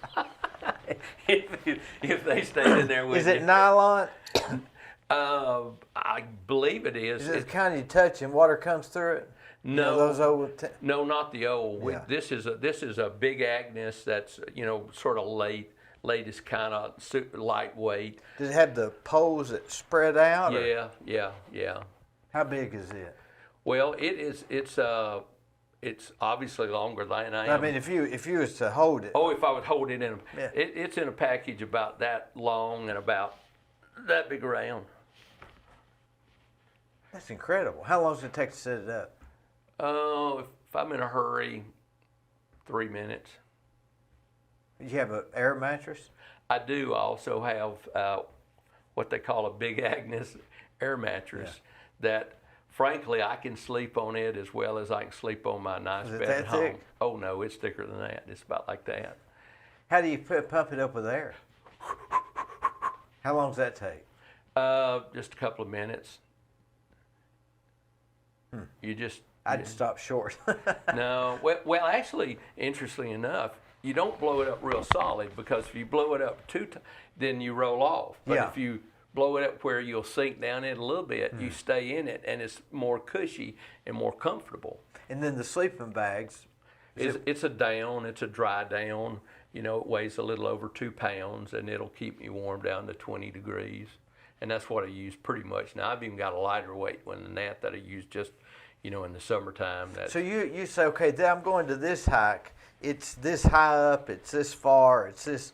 if they stayed in there with you. Is it nylon? I believe it is. Is it the kind you touch and water comes through it? No, you know, those old no, not the old. Yeah. This is a big Agnes that's sort of latest kind of super lightweight. Does it have the poles that spread out? Yeah. How big is it? Well, it's obviously longer than I am. I mean, if you was to hold it. Oh, if I would hold it in Yeah. it's in a package about that long and about that big around. That's incredible. How long does it take to set it up? Oh, if I'm in a hurry, 3 minutes. You have an air mattress? I do also have what they call a big Agnes air mattress that, frankly, I can sleep on it as well as I can sleep on my nice Is it bed that at home. thick? Oh, no, it's thicker than that. It's about like that. How do you pump it up with air? How long does that take? Just a couple of minutes. I'd stop short. No, well, actually, interestingly enough, you don't blow it up real solid, because if you blow it up then you roll off. But Yeah. if you blow it up where you'll sink down in it a little bit, you stay in it, and it's more cushy and more comfortable. And then the sleeping bags. It's a down. It's a dry down. It weighs a little over 2 pounds, and it'll keep me warm down to 20 degrees. And that's what I use pretty much. Now, I've even got a lighter weight one than that I use just, in the summertime. So you say, okay, I'm going to this hike. It's this high up. It's this far. It's this.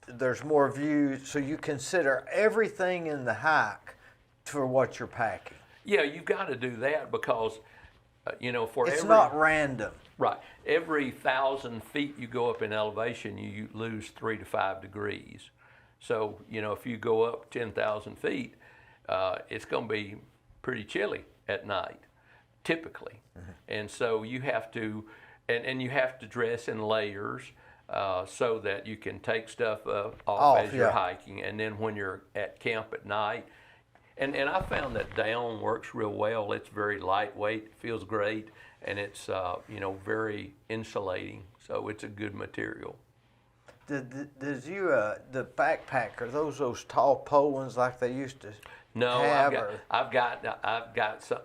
There's more views. So you consider everything in the hike for what you're packing. Yeah, you've got to do that because, It's not random. Right. Every 1,000 feet you go up in elevation, you lose 3 to 5 degrees. So, if you go up 10,000 feet, it's going to be pretty chilly at night, typically. Mm-hmm. And so you have to, and you have to dress in layers so that you can take stuff off as you're hiking. And then when you're at camp at night, and I found that down works real well. It's very lightweight, feels great, and it's very insulating. So it's a good material. Does the backpack, are those tall pole ones like they used to No, have? I've got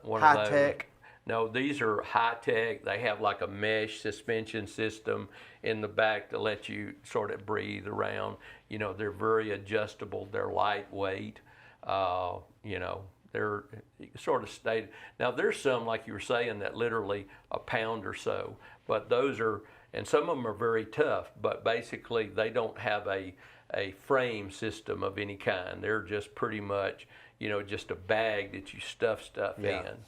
one high of those. tech? No, these are high tech. They have like a mesh suspension system in the back to let you sort of breathe around. They're very adjustable. They're lightweight. They're sort of stated. Now, there's some, like you were saying, that literally a pound or so, but those are, and some of them are very tough, but basically they don't have a frame system of any kind. They're just pretty much, just a bag that you stuff in.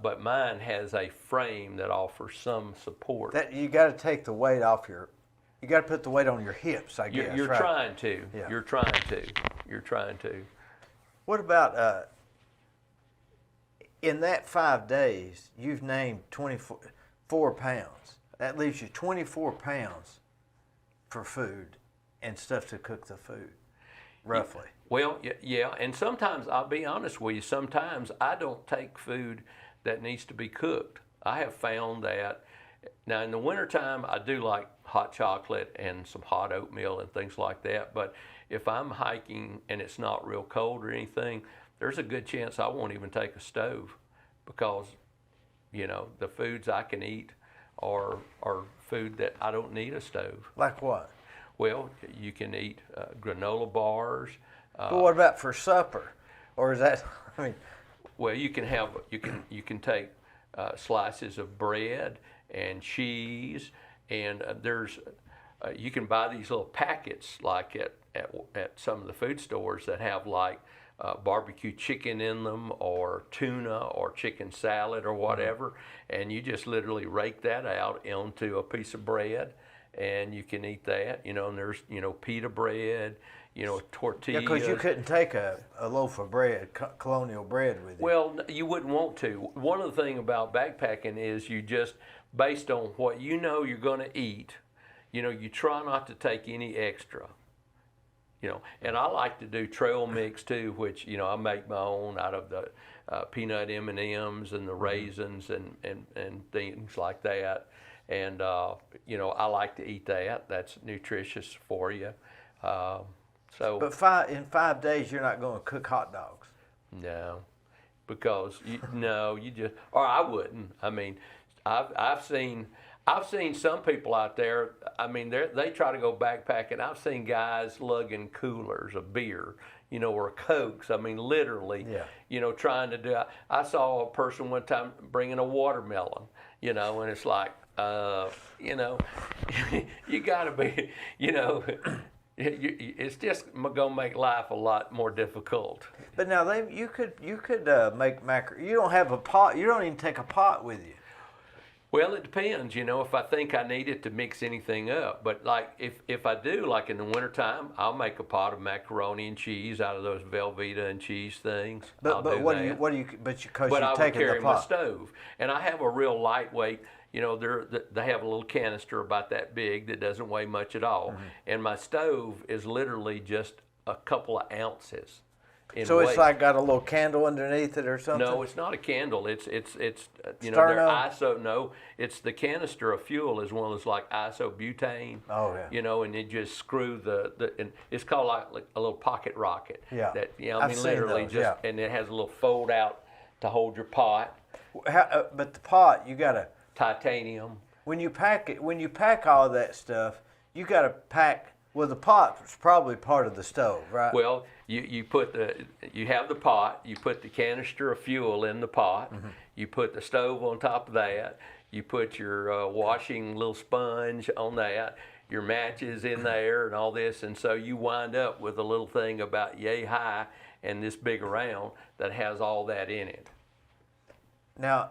But mine has a frame that offers some support. That you got to take the weight off you got to put the weight on your hips, I guess. You're right? trying to. Yeah. You're trying to. What about in that 5 days, you've named 24 pounds. That leaves you 24 pounds for food. and stuff to cook the food, roughly. Well, yeah, and sometimes I'll be honest with you. Sometimes I don't take food that needs to be cooked. I have found that now in the wintertime I do like hot chocolate and some hot oatmeal and things like that. But if I'm hiking and it's not real cold or anything, there's a good chance I won't even take a stove, because the foods I can eat are food that I don't need a stove. Like what? Well, you can eat granola bars. But what about for supper? Or is that, I mean, Well, you can take slices of bread and cheese, and you can buy these little packets like at some of the food stores that have like barbecue chicken in them, or tuna, or chicken salad, or whatever, and you just literally rake that out onto a piece of bread, and you can eat that. And there's pita bread, tortillas. yeah, because you couldn't take a loaf of bread, colonial bread with you. Well, you wouldn't want to. One of the things about backpacking is you just, based on what you're going to eat, you try not to take any extra. And I like to do trail mix too, which I make my own out of the peanut M&Ms and the raisins and things like that. And I like to eat that. That's nutritious for you. But in 5 days, you're not going to cook hot dogs. No, because you just, or I wouldn't. I mean, I've seen some people out there. I mean, they try to go backpacking. I've seen guys lugging coolers of beer, or Cokes. I mean, literally, trying to do. I saw a person one time bringing a watermelon, and it's like, you got to be, it's just gonna make life a lot more difficult. But now you could make macaroni. You don't have a pot. You don't even take a pot with you. Well, it depends, if I think I need it to mix anything up. But like if I do, like in the wintertime, I'll make a pot of macaroni and cheese out of those Velveeta and cheese things. But because you I would taking carry the pot. my stove, and I have a real lightweight. They have a little canister about that big that doesn't weigh much at all, and my stove is literally just a couple of ounces. So it's like got a little candle underneath it or something? No, it's not a candle. It's they're Sterno? No, it's the canister of fuel is one of those like isobutane. Oh yeah. And you just screw and it's called like a little pocket rocket. Yeah. That I've seen literally those, just and it has a little fold out to hold your pot. But the pot, you gotta Titanium. when you pack all of that stuff, you gotta pack. Well, the pot's probably part of the stove, right? Well, you have the pot, you put the canister of fuel in the pot, you put the stove on top of that, you put your washing little sponge on that, your matches in there and all this, and so you wind up with a little thing about yay high and this big around that has all that in it. Now,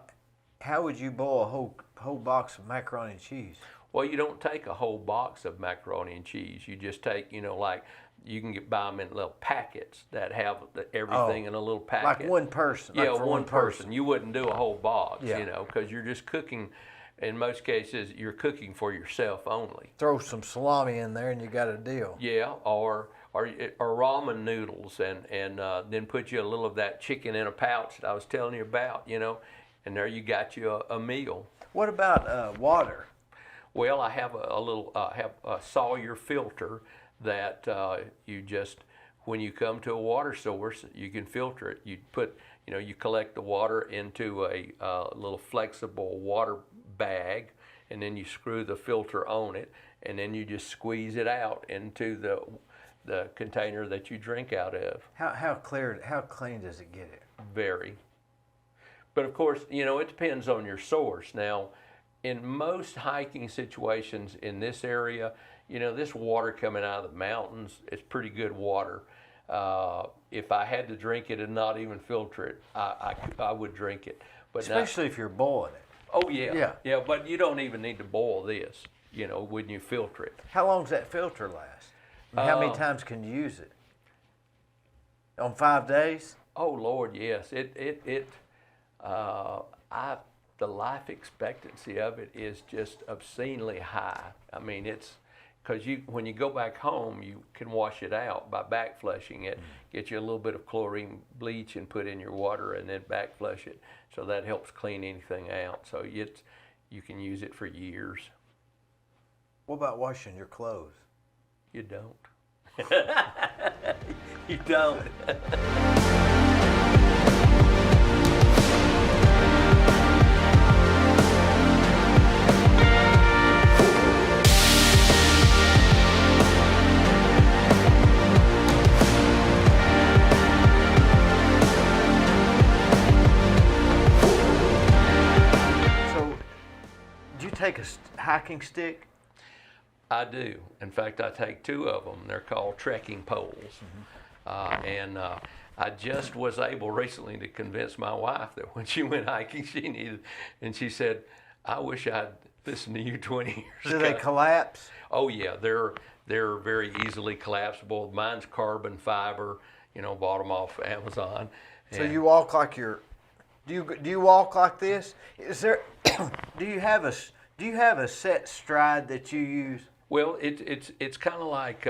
how would you boil a whole box of macaroni and cheese? Well, you don't take a whole box of macaroni and cheese. You just take, like you can buy them in little packets that have everything in a little packet. Like one person. Yeah, like for one person. You wouldn't do a whole box, Yeah. because you're just cooking. In most cases, you're cooking for yourself only. Throw some salami in there and you got a deal. Yeah, or ramen noodles, and then put you a little of that chicken in a pouch that I was telling you about, and there you got you a meal. What about water? Well, I have a Sawyer filter that you just, when you come to a water source, you can filter it. You put, you collect the water into a little flexible water bag, and then you screw the filter on it, and then you just squeeze it out into the container that you drink out of. How clean does it get it? Very. But of course, it depends on your source. Now, in most hiking situations in this area, this water coming out of the mountains is pretty good water. If I had to drink it and not even filter it, I would drink it. But especially if you're boiling it. Oh yeah. Yeah, but you don't even need to boil this, when you filter it. How long does that filter last? How many times can you use it? On 5 days? Oh Lord, yes. The life expectancy of it is just obscenely high. I mean, because when you go back home, you can wash it out by back flushing it. Get you a little bit of chlorine bleach and put in your water, and then back flush it. So that helps clean anything out. So you can use it for years. What about washing your clothes? You don't. You don't. So, do you take a hiking stick? I do. In fact, I take 2 of them. They're called trekking poles. And I just was able recently to convince my wife that when she went hiking, she needed, and she said, I wish I'd listened to you 20 years Do ago. they collapse? Oh yeah, they're very easily collapsible. Mine's carbon fiber, bought them off Amazon. So you walk like you're. Do you walk like this? Is there? Do you have a set stride that you use? Well, it's kind of like,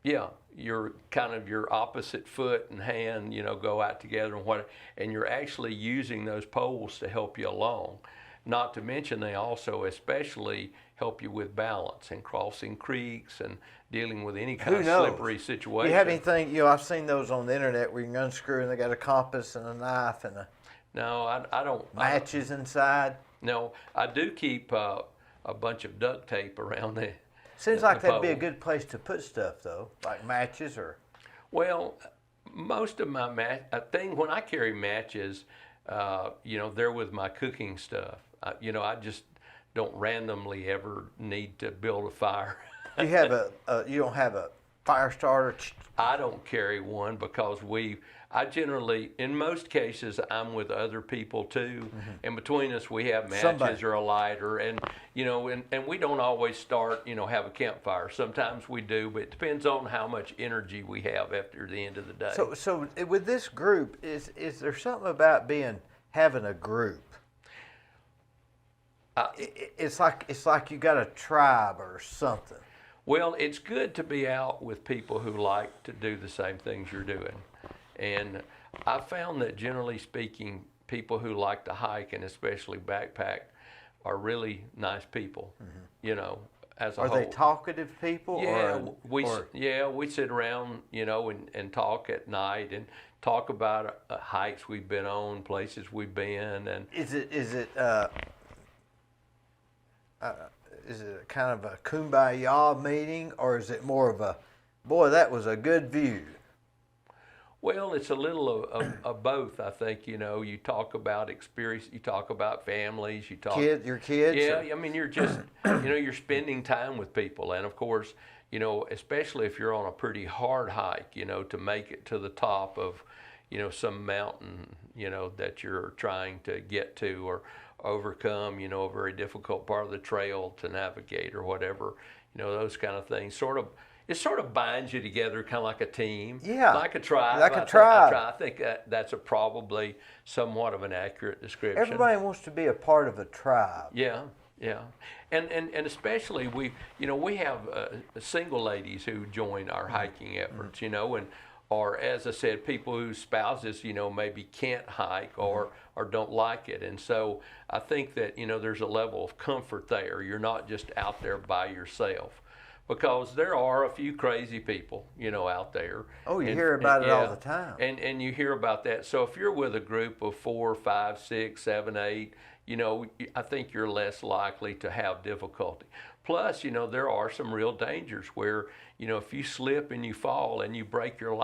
your opposite foot and hand, go out together and you're actually using those poles to help you along. Not to mention they also especially help you with balance and crossing creeks and dealing with any kind of slippery situation. Do you have anything, I've seen those on the internet where you can unscrew and they got a compass and a knife and No, I don't. matches inside? No, I do keep a bunch of duct tape around the. Seems like the that'd be a pole. good place to put stuff though, like matches or. Well, most of my when I carry matches, they're with my cooking stuff. I just don't randomly ever need to build a fire. You have you don't have a fire starter? I don't carry one because I generally, in most cases, I'm with other people too, and between us we have matches or a lighter, and and we don't always start, have a campfire. Sometimes we do, but it depends on how much energy we have after the end of the day. So with this group, is there something about having a group? It's like you got a tribe or something. Well, it's good to be out with people who like to do the same things you're doing. And I found that generally speaking, people who like to hike and especially backpack are really nice people, as a whole. Are they talkative people? Yeah, we sit around, and talk at night and talk about hikes we've been on, places we've been. And Is it kind of a kumbaya meeting, or is it more of a, boy, that was a good view? Well, it's a little of both, I think. You talk about experience, you talk about families, you talk... Your kids? Yeah, I mean, you're just, you're spending time with people. And of course, especially if you're on a pretty hard hike, to make it to the top of, some mountain, that you're trying to get to or overcome, a very difficult part of the trail to navigate or whatever, those kind of things. It sort of binds you together, kind of like a team. Yeah. Like a tribe. Like a tribe. I think that's probably somewhat of an accurate description. Everybody wants to be a part of a tribe. Yeah, yeah. And especially we have single ladies who join our hiking efforts, or as I said, people whose spouses, maybe can't hike or don't like it. And so I think that, there's a level of comfort there. You're not just out there by yourself. Because there are a few crazy people, out there. Oh, you hear about it all the time. And you hear about that. So if you're with a group of 4, 5, 6, 7, 8, I think you're less likely to have difficulty. Plus, there are some real dangers where, if you slip and you fall and you break your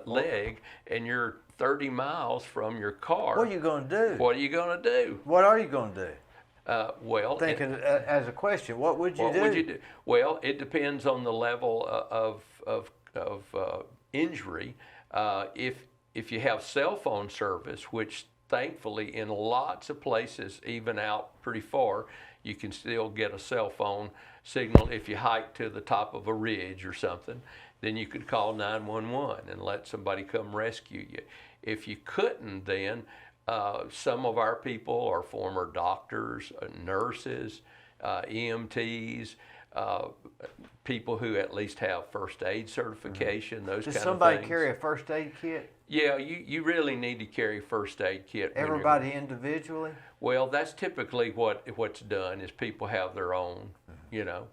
leg and you're 30 miles from your car. What are you going to do? What are you going to do? What are you going to do? Thinking as a question, what would you do? What would you do? Well, it depends on the level of injury. If you have cell phone service, which thankfully in lots of places, even out pretty far, you can still get a cell phone signal. If you hike to the top of a ridge or something, then you could call 911 and let somebody come rescue you. If you couldn't, then some of our people are former doctors, nurses, EMTs, people who at least have first aid certification, those Does kind of somebody things. carry a first aid kit? Yeah, you really need to carry a first aid kit. when you're- Everybody individually? Well, that's typically what's done is people have their own, you know.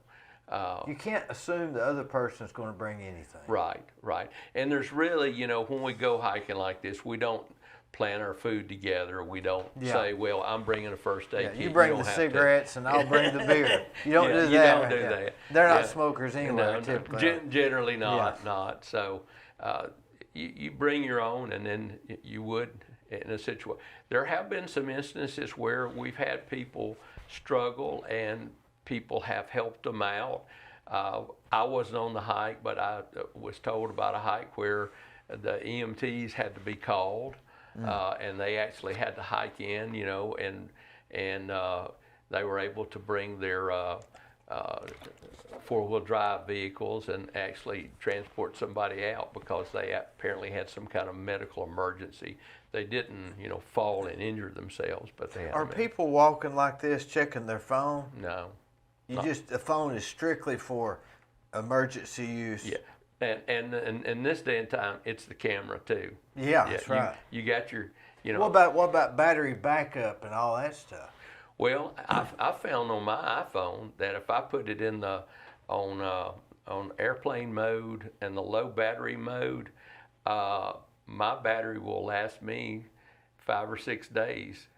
You can't assume the other person's going to bring anything. Right, right. And there's really, you know, when we go hiking like this, we don't plan our food together. We don't say, well, I'm bringing a first aid kit. You bring don't the have cigarettes and I'll bring the beer. You don't do that. You don't do that. They're not Yeah. smokers anyway, No, typically. generally not. So you bring your own, and then you would in a situation. There have been some instances where we've had people struggle and people have helped them out. I wasn't on the hike, but I was told about a hike where the EMTs had to be called, and they actually had to hike in, you know, and they were able to bring their four-wheel drive vehicles and actually transport somebody out because they apparently had some kind of medical emergency. They didn't, you know, fall and injure themselves, but they had. Are people walking like this checking their phone? No. The phone is strictly for emergency use. Yeah. And this day and time, it's the camera too. Yeah, that's right. You got your, you know. What about battery backup and all that stuff? Well, I found on my iPhone that if I put it in the on airplane mode and the low battery mode, my battery will last me 5 or 6 days.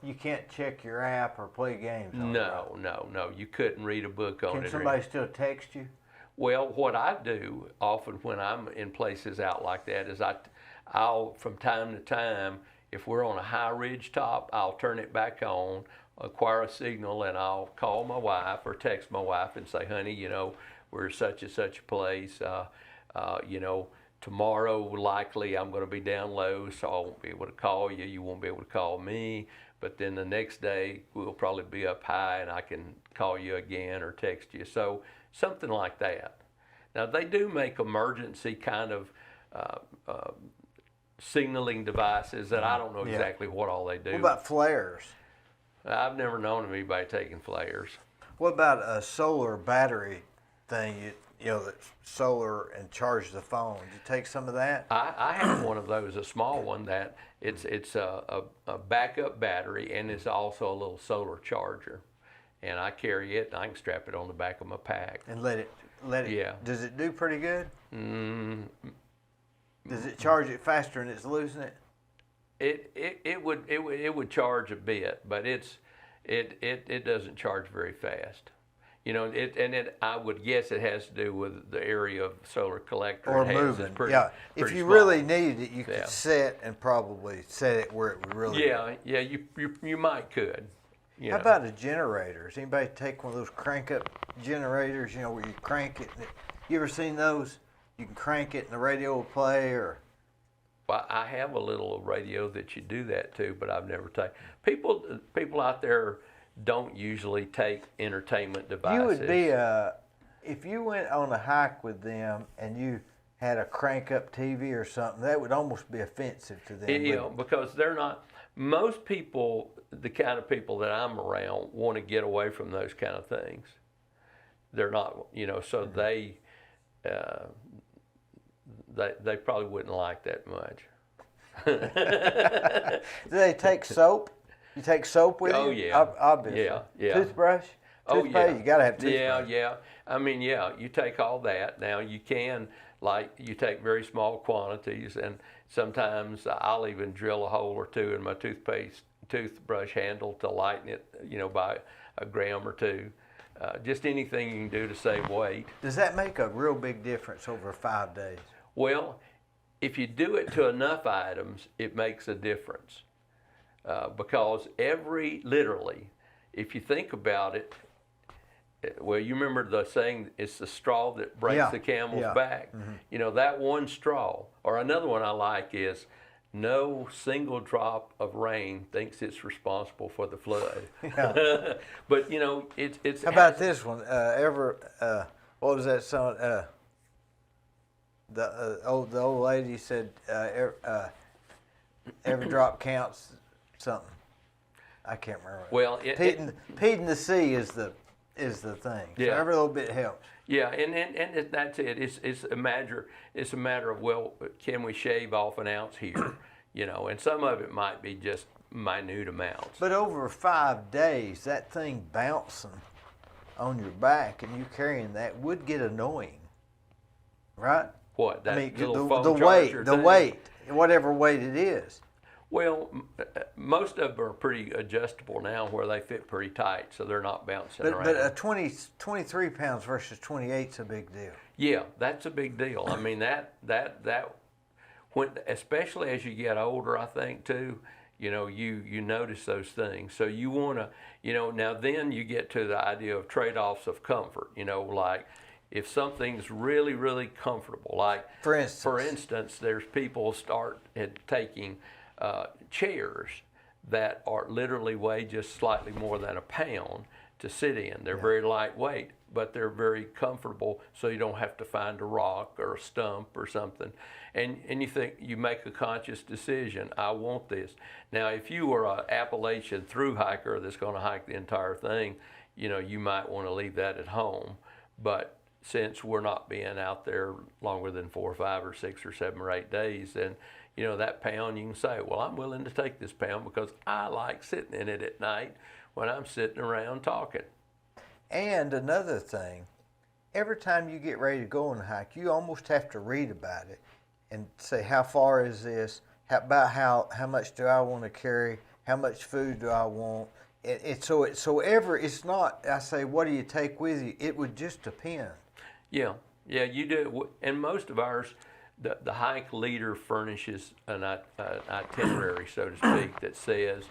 You can't check your app or play games on it. No. You couldn't read a book on it. Can somebody still text you? Well, what I do often when I'm in places out like that is I'll from time to time, if we're on a high ridge top, I'll turn it back on, acquire a signal, and I'll call my wife or text my wife and say, honey, you know, we're such and such a place. You know, tomorrow likely I'm going to be down low, so I won't be able to call you. You won't be able to call me. But then the next day we'll probably be up high and I can call you again or text you. So something like that. Now they do make emergency kind of signaling devices that I don't know exactly what all they do. What about flares? I've never known of anybody taking flares. What about a solar battery thing? You know, that's solar and charge the phone. Did you take some of that? I have one of those, a small one that it's a backup battery and it's also a little solar charger. And I carry it and I can strap it on the back of my pack. And let it. Yeah. Does it do pretty good? Does it charge it faster and it's losing it? It would charge a bit, but it doesn't charge very fast. You know, I would guess it has to do with the area of solar collector Or it has. moving. It's pretty, If pretty you small. really needed it, you could set and probably set it where it would really. Yeah, you might could. How about a generator? Does anybody take one of those crank up generators, you know, where you crank it? You ever seen those? You can crank it and the radio will play, or. Well, I have a little radio that you do that to, but I've never taken. People out there don't usually take entertainment devices. You would be if you went on a hike with them and you had a crank up TV or something, that would almost be offensive to them. You know, because they're not. Most people, the kind of people that I'm around, want to get away from those kind of things. They're not, you know, so they probably wouldn't like that much. Do they take soap? You take soap with you? Oh yeah, Obviously. Yeah. Toothbrush? Oh Toothpaste? yeah, You gotta have toothbrush. Yeah. I mean, yeah, you take all that. Now you can, like, you take very small quantities, and sometimes I'll even drill a hole or two in my toothbrush handle to lighten it, you know, by a gram or two. Just anything you can do to save weight. Does that make a real big difference over 5 days? Well, if you do it to enough items, it makes a difference. Because literally, if you think about it, well, you remember the saying, it's the straw that breaks the camel's back. Mm-hmm. You know, that one straw. Or another one I like is, no single drop of rain thinks it's responsible for the flood. Yeah. But, you know, it's... How about this one? What was that song? The old lady said, every drop counts something. I can't remember. Well, Pete in the sea is the thing. Yeah. So every little bit helps. Yeah, and that's it. It's a matter of, well, can we shave off an ounce here, and some of it might be just minute amounts. But over 5 days, that thing bouncing on your back and you carrying that would get annoying, right? What? That I mean, little the phone weight, charger the thing? weight, whatever weight it is. Well, most of them are pretty adjustable now, where they fit pretty tight, so they're not bouncing around. But a 23 pounds versus 28 is a big deal. Yeah, that's a big deal. I mean, that when, especially as you get older, I think too, you notice those things. So you want to, now then you get to the idea of trade-offs of comfort. Like if something's really, really comfortable, like For instance, there's people start taking chairs that are literally weigh just slightly more than a pound to sit in. They're very lightweight, but they're very comfortable, so you don't have to find a rock or a stump or something. And you make a conscious decision, I want this. Now, if you were an Appalachian through hiker that's going to hike the entire thing, you might want to leave that at home. But since we're not being out there longer than 4 or 5 or 6 or 7 or 8 days, then that pound, you can say, well, I'm willing to take this pound because I like sitting in it at night when I'm sitting around talking. And another thing, every time you get ready to go on a hike, you almost have to read about it and say, how far is this? How much do I want to carry? How much food do I want? It's not, I say, what do you take with you? It would just depend. Yeah, you do. And most of ours, the hike leader furnishes an itinerary, so to speak, that says,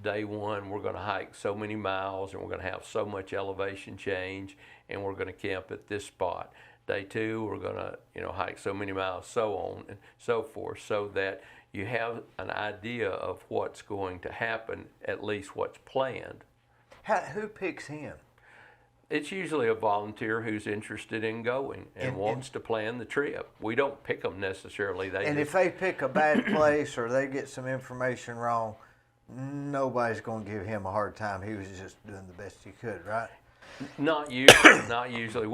day one, we're going to hike so many miles and we're going to have so much elevation change and we're going to camp at this spot. Day two, we're going to, hike so many miles, so on and so forth, so that you have an idea of what's going to happen, at least what's planned. Who picks him? It's usually a volunteer who's interested in going and wants to plan the trip. We don't pick them necessarily. If they pick a bad place or they get some information wrong, nobody's going to give him a hard time. He was just doing the best he could, right? Not usually. Not usually.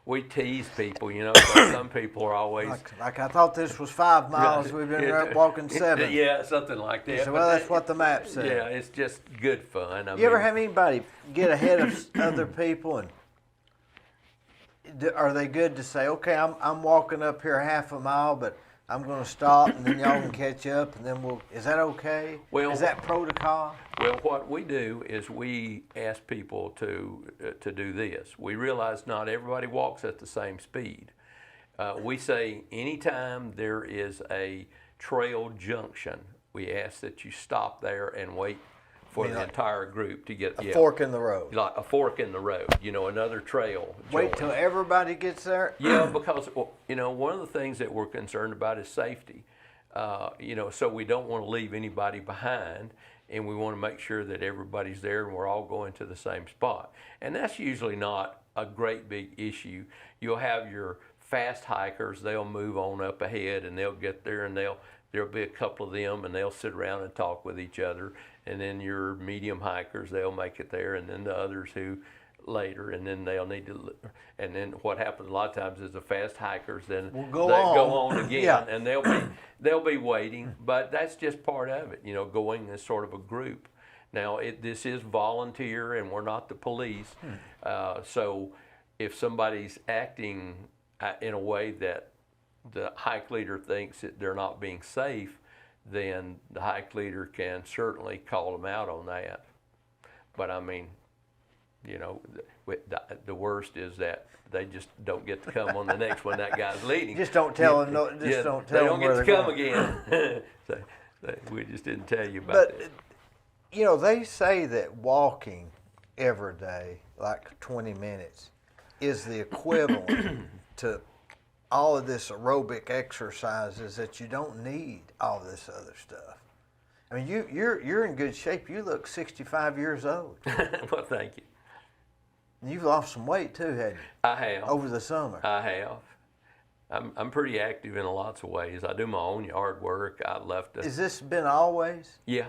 We tease people, but some people are always like I thought this was 5 miles. We've been walking 7. Yeah, something like that. So, well, that's what the map said. Yeah, it's just good fun. You ever have anybody get ahead of other people, and are they good to say, okay, I'm walking up here half a mile, but I'm going to stop, and then y'all can catch up, and then is that okay? Well, is that protocol? Well, what we do is we ask people to do this. We realize not everybody walks at the same speed. We say anytime there is a trail junction, we ask that you stop there and wait for the entire group to get a fork in the road. Like a fork in the road, another trail. Wait till everybody gets there? Yeah, because, one of the things that we're concerned about is safety. So we don't want to leave anybody behind, and we want to make sure that everybody's there and we're all going to the same spot. And that's usually not a great big issue. You'll have your fast hikers, they'll move on up ahead and they'll get there, and there'll be a couple of them and they'll sit around and talk with each other. And then your medium hikers, they'll make it there, and then the others who later, and then they'll need to, and then what happens a lot of times is the fast hikers then go on again, yeah. And they'll be waiting, but that's just part of it, going as sort of a group. Now this is volunteer, and we're not the police, so if somebody's acting in a way that the hike leader thinks that they're not being safe, then the hike leader can certainly call them out on that. But I mean, the worst is that they just don't get to come on the next one that guy's leading. Just don't tell them. Don't tell them they don't where get to come going. again. We just didn't tell you about that. But they say that walking every day, like 20 minutes, is the equivalent to all of this aerobic exercises, that you don't need all this other stuff. I mean, you're in good shape. You look 65 years old. Well, thank you. And you've lost some weight too, haven't you? I have. Over the summer. I have. I'm pretty active in lots of ways. I do my own yard work. I left. Has this been always? Yeah.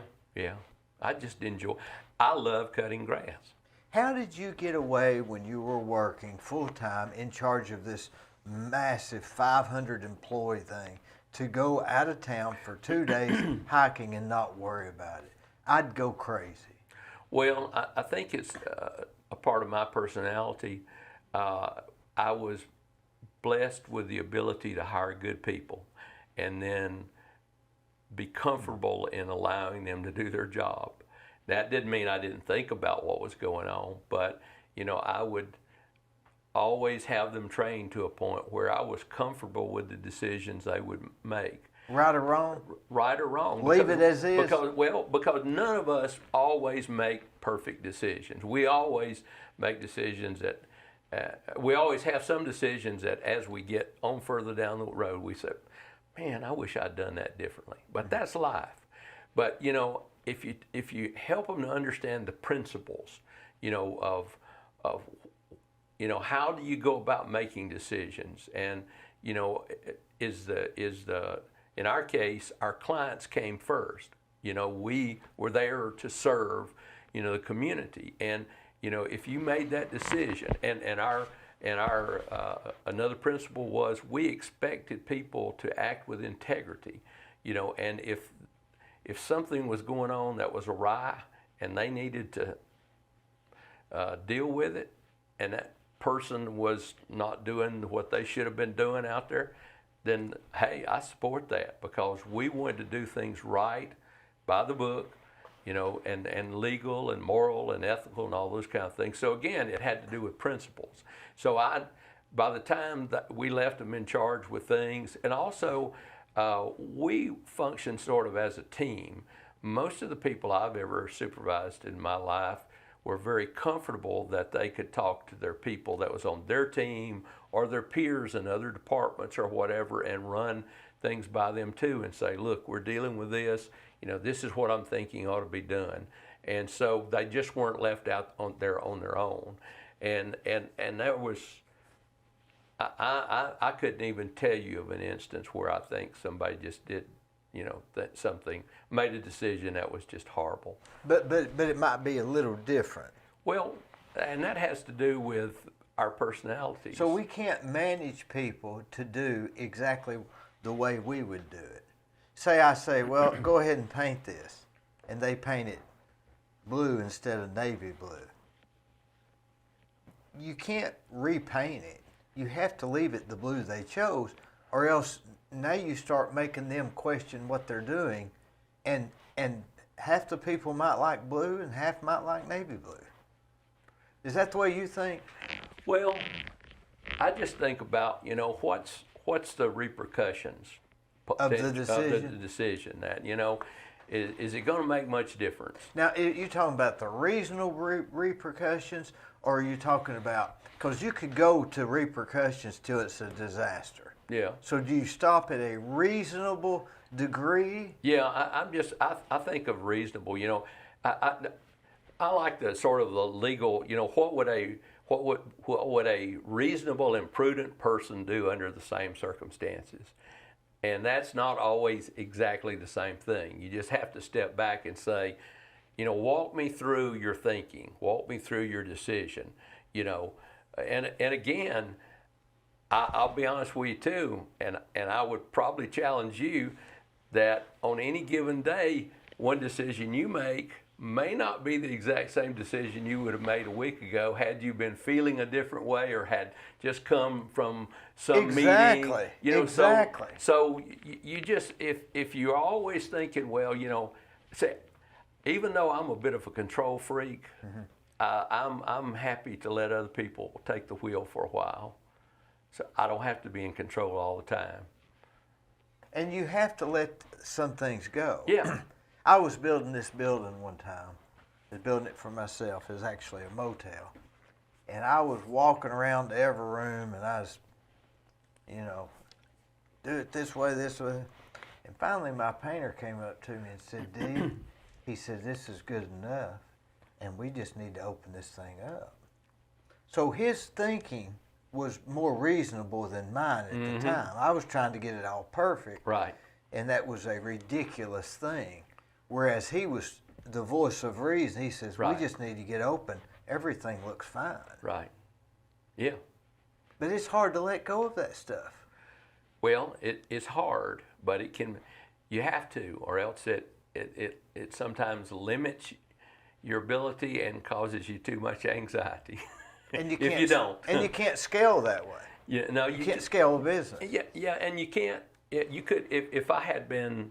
I just enjoy. I love cutting grass. How did you get away when you were working full-time in charge of this massive 500 employee thing to go out of town for 2 days hiking and not worry about it? I'd go crazy. Well, I think it's a part of my personality. I was blessed with the ability to hire good people and then be comfortable in allowing them to do their job. That didn't mean I didn't think about what was going on, but I would always have them trained to a point where I was comfortable with the decisions they would make. Right or wrong? Right or wrong. Leave it as is? Because none of us always make perfect decisions. We always make decisions that, we always have some decisions that as we get on further down the road, we say, man, I wish I'd done that differently. But that's life. But, if you help them to understand the principles, of how do you go about making decisions, and in our case, our clients came first. We were there to serve, the community, and if you made that decision, and our another principle was we expected people to act with integrity, and if something was going on that was awry and they needed to deal with it, and that person was not doing what they should have been doing out there, then hey, I support that, because we wanted to do things right, by the book, and legal and moral and ethical and all those kind of things. So again, it had to do with principles. So by the time that we left them in charge with things, and also we function sort of as a team. Most of the people I've ever supervised in my life were very comfortable that they could talk to their people that was on their team or their peers in other departments or whatever, and run things by them too and say, look, we're dealing with this, this is what I'm thinking ought to be done. And so they just weren't left out on their own. And there was, I couldn't even tell you of an instance where I think somebody just did, that something, made a decision that was just horrible. But it might be a little different. Well, and that has to do with our personalities. So we can't manage people to do exactly the way we would do it. I say, well, go ahead and paint this, and they paint it blue instead of navy blue. You can't repaint it. You have to leave it the blue they chose, or else now you start making them question what they're doing, and half the people might like blue and half might like navy blue. Is that the way you think? Well, I just think about, what's the repercussions of the decision? Of the decision that, is it going to make much difference? Now, are you talking about the reasonable repercussions, or are you talking about, because you could go to repercussions till it's a disaster. Yeah. So do you stop at a reasonable degree? Yeah, I think of reasonable. I like the sort of the legal. What would a reasonable and prudent person do under the same circumstances? And that's not always exactly the same thing. You just have to step back and say, walk me through your thinking, walk me through your decision. And again, I'll be honest with you too, and I would probably challenge you that on any given day, one decision you make may not be the exact same decision you would have made a week ago had you been feeling a different way or had just come from some meeting. Exactly. So you just, if you're always thinking, well, say, even though I'm a bit of a control freak, I'm happy to let other people take the wheel for a while. So I don't have to be in control all the time. And you have to let some things go. Yeah. I was building this building one time. I was building it for myself. It was actually a motel. And I was walking around to every room, and I was, do it this way, this way. And finally my painter came up to me and said, Dee, he said, this is good enough, and we just need to open this thing up. So his thinking was more reasonable than mine at the time. I was trying to get it all perfect. Right. And that was a ridiculous thing. Whereas he was the voice of reason. He says, Right. we just need to get open. Everything looks fine. Right. Yeah. But it's hard to let go of that stuff. Well, it's hard, but you have to, or else it sometimes limits your ability and causes you too much anxiety. And you if can't, you don't. And you can't scale that way. You can't scale a business. Yeah, and you can't. You could if I had been.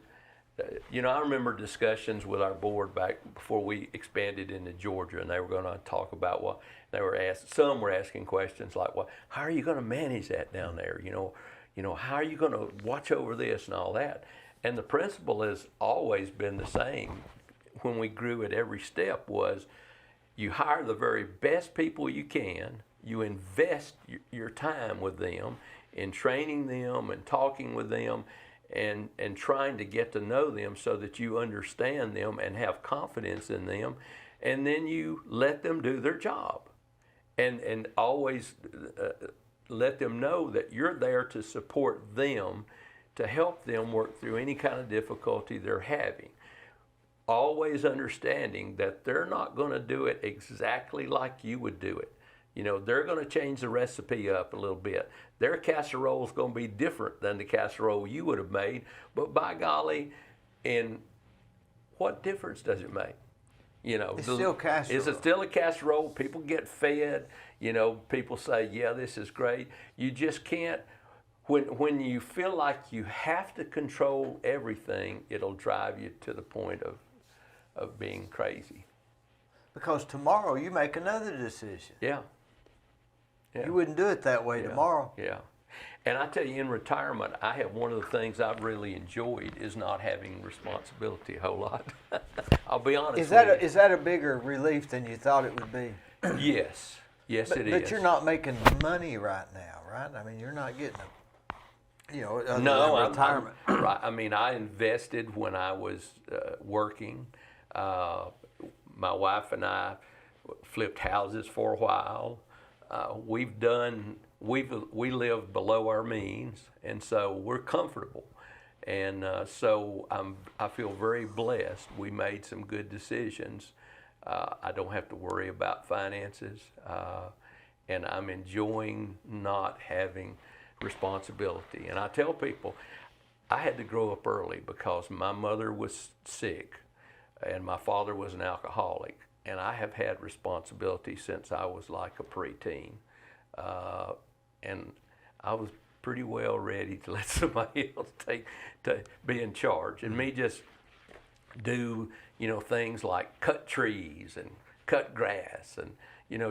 I remember discussions with our board back before we expanded into Georgia, and they were going to talk about what they were asked. Some were asking questions like, "Well, how are you going to manage that down there? How are you going to watch over this and all that?" And the principle has always been the same. When we grew at every step was, you hire the very best people you can. You invest your time with them in training them and talking with them. And trying to get to know them so that you understand them and have confidence in them, and then you let them do their job, and always let them know that you're there to support them, to help them work through any kind of difficulty they're having. Always understanding that they're not going to do it exactly like you would do it. They're going to change the recipe up a little bit. Their casserole is going to be different than the casserole you would have made, but by golly, what difference does it make? It's still casserole. Is it still a casserole? People get fed. People say, yeah, this is great. You just can't. When you feel like you have to control everything, it'll drive you to the point of being crazy. Because tomorrow you make another decision. Yeah. You wouldn't do it that way tomorrow. Yeah. And I tell you, in retirement, I have one of the things I've really enjoyed is not having responsibility a whole lot. I'll be honest Is with you. Is that a bigger relief than you thought it would be? Yes. Yes, it is. But you're not making money right now, right? I mean, you're not getting other than retirement. Right. I mean, I invested when I was working. My wife and I flipped houses for a while. We live below our means, and so we're comfortable, and so I feel very blessed. We made some good decisions. I don't have to worry about finances, and I'm enjoying not having responsibility. And I tell people, I had to grow up early because my mother was sick, and my father was an alcoholic. And I have had responsibility since I was like a preteen. And I was pretty well ready to let somebody else to be in charge. And me just do, things like cut trees and cut grass and,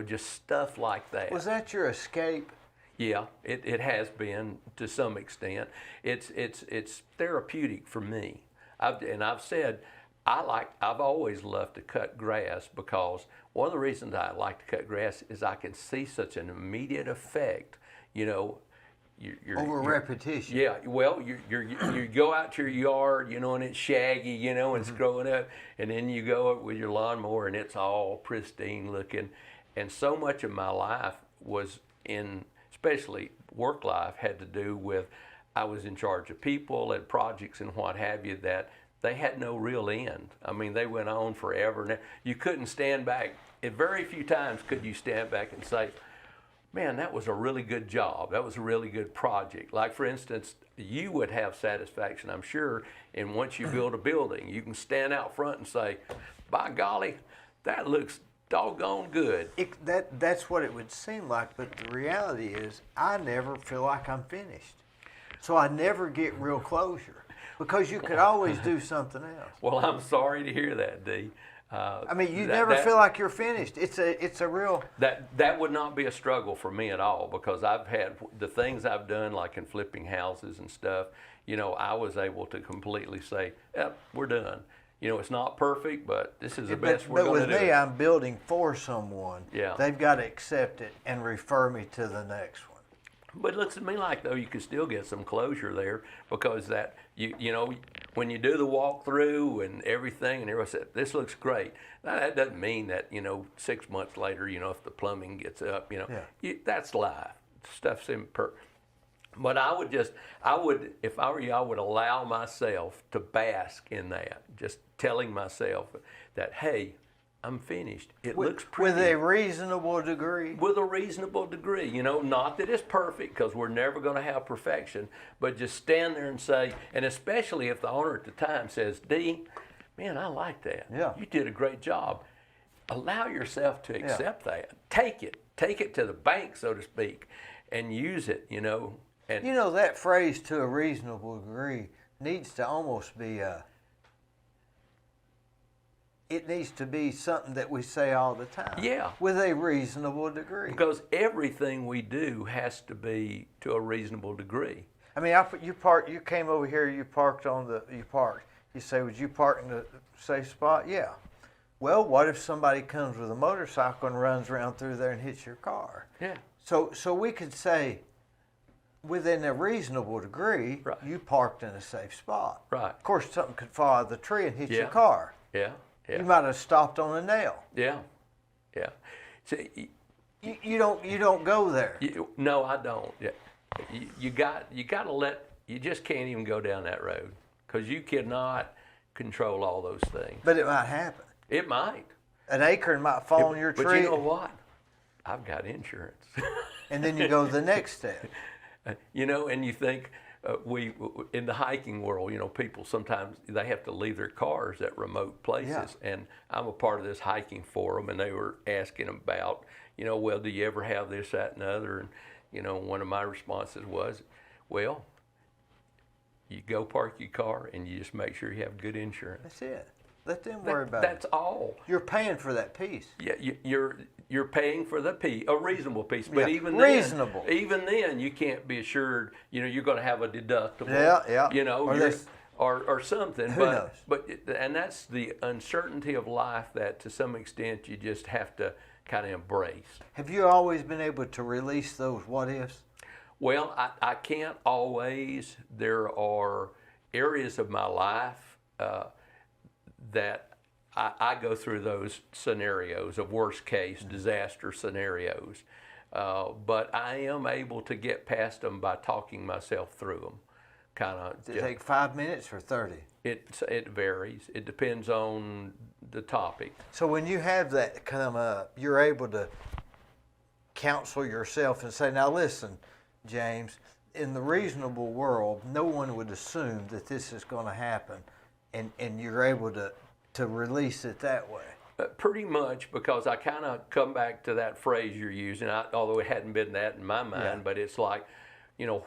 just stuff like that. Was that your escape? Yeah, it has been to some extent. It's therapeutic for me. I've said, I've always loved to cut grass because one of the reasons I like to cut grass is I can see such an immediate effect. Repetition. Yeah, well, you go out to your yard, and it's shaggy, and it's growing up, and then you go up with your lawnmower and it's all pristine looking. And so much of my life was especially work life, had to do with I was in charge of people and projects and what have you that they had no real end. I mean, they went on forever. And you couldn't stand back. Very few times could you stand back and say, man, that was a really good job. That was a really good project. Like, for instance, you would have satisfaction, I'm sure, in once you build a building. You can stand out front and say, by golly, that looks doggone good. That's what it would seem like, but the reality is I never feel like I'm finished. So I never get real closure. Because you could always do something else. Well, I'm sorry to hear that, Dee. I mean, you never feel like you're finished. It's a real... That would not be a struggle for me at all because I've had the things I've done, like in flipping houses and stuff, I was able to completely say, yep, we're done. It's not perfect, but this is the best we're going to do. But with me, I'm building for someone. Yeah. They've got to accept it and refer me to the next one. But it looks to me like, though, you could still get some closure there because that, when you do the walkthrough and everything, and everyone said, this looks great. Now, that doesn't mean that, 6 months later, if the plumbing gets up, that's life. Stuff's imperfect. But if I were you, I would allow myself to bask in that, just telling myself that, hey, I'm finished. It looks pretty. With a reasonable degree. With a reasonable degree, not that it's perfect, because we're never going to have perfection, but just stand there and say, and especially if the owner at the time says, Dee, man, I like that. Yeah. You did a great job. Allow yourself to accept that. Take it to the bank, so to speak, and use it, And that phrase, to a reasonable degree, needs to almost be it needs to be something that we say all the time. Yeah. With a reasonable degree. Because everything we do has to be to a reasonable degree. I mean, you came over here, you parked. You say, would you park in the safe spot? Yeah. Well, what if somebody comes with a motorcycle and runs around through there and hits your car? Yeah. So we could say, within a reasonable degree, right. You parked in a safe spot. Right. Of course, something could fall out of the tree and hit Yeah. your car. Yeah. Yeah. You might have stopped on a nail. Yeah. Yeah. See, you don't go there. no, I don't. Yeah. You got to you just can't even go down that road, because you cannot control all those things. But it might happen. It might. An acorn might fall on your tree. But you know what? I've got insurance. And then you go to the next step. And you think, in the hiking world, people sometimes they have to leave their cars at remote places. Yeah. And I'm a part of this hiking forum, and they were asking about, well, do you ever have this, that, and the other? And, one of my responses was, well, you go park your car and you just make sure you have good insurance. That's it. Let them worry about it. That's all. You're paying for that piece. Yeah, you're paying for the piece, a reasonable piece. But Yeah, even reasonable. Even then, you can't be assured. You're going to have a deductible. Yeah. Or something. Who knows? And that's the uncertainty of life that, to some extent, you just have to kind of embrace. Have you always been able to release those what ifs? Well, I can't always. There are areas of my life that I go through those scenarios of worst case disaster scenarios, but I am able to get past them by talking myself through them. Does it take 5 minutes or 30? It varies. It depends on the topic. So when you have that come up, you're able to counsel yourself and say, now listen, James, in the reasonable world, no one would assume that this is going to happen, and you're able to release it that way. Pretty much, because I kind of come back to that phrase you're using, although it hadn't been that in my mind, Yeah. but it's like,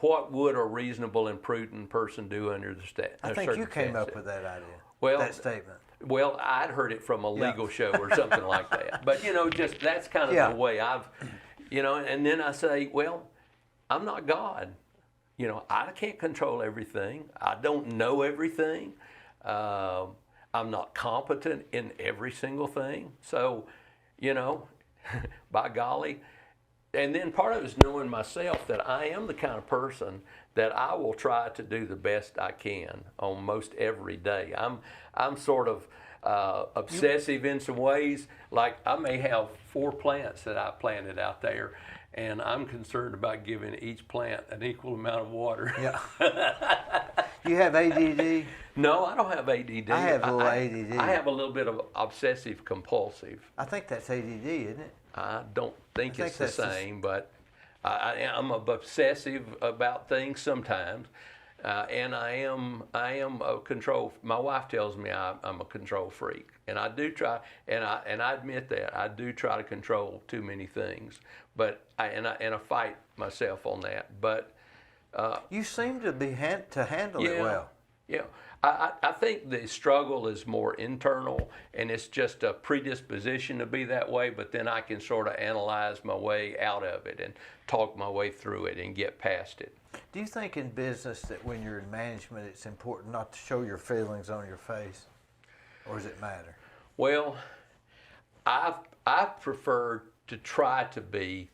what would a reasonable and prudent person do under the I think you came up with that idea, that statement. Well, I'd heard it from a legal show or something like that. But, just that's kind of the way I've, and then I say, well, I'm not God. I can't control everything. I don't know everything. I'm not competent in every single thing. So, by golly. And then part of it is knowing myself that I am the kind of person that I will try to do the best I can on most every day. I'm sort of obsessive in some ways. Like, I may have 4 plants that I planted out there, and I'm concerned about giving each plant an equal amount of water. Yeah. You have ADD? No, I don't have ADD. I have a little ADD. I have a little bit of obsessive compulsive. I think that's ADD, isn't it? I don't think it's the same, but I'm obsessive about things sometimes, and I am a control. My wife tells me I'm a control freak, and I do try, and I admit that I do try to control too many things, but I fight myself on that. But you seem to be to handle it well. Yeah. I think the struggle is more internal, and it's just a predisposition to be that way, but then I can sort of analyze my way out of it and talk my way through it and get past it. Do you think in business that when you're in management it's important not to show your feelings on your face, or does it matter? Well, I prefer to try to be,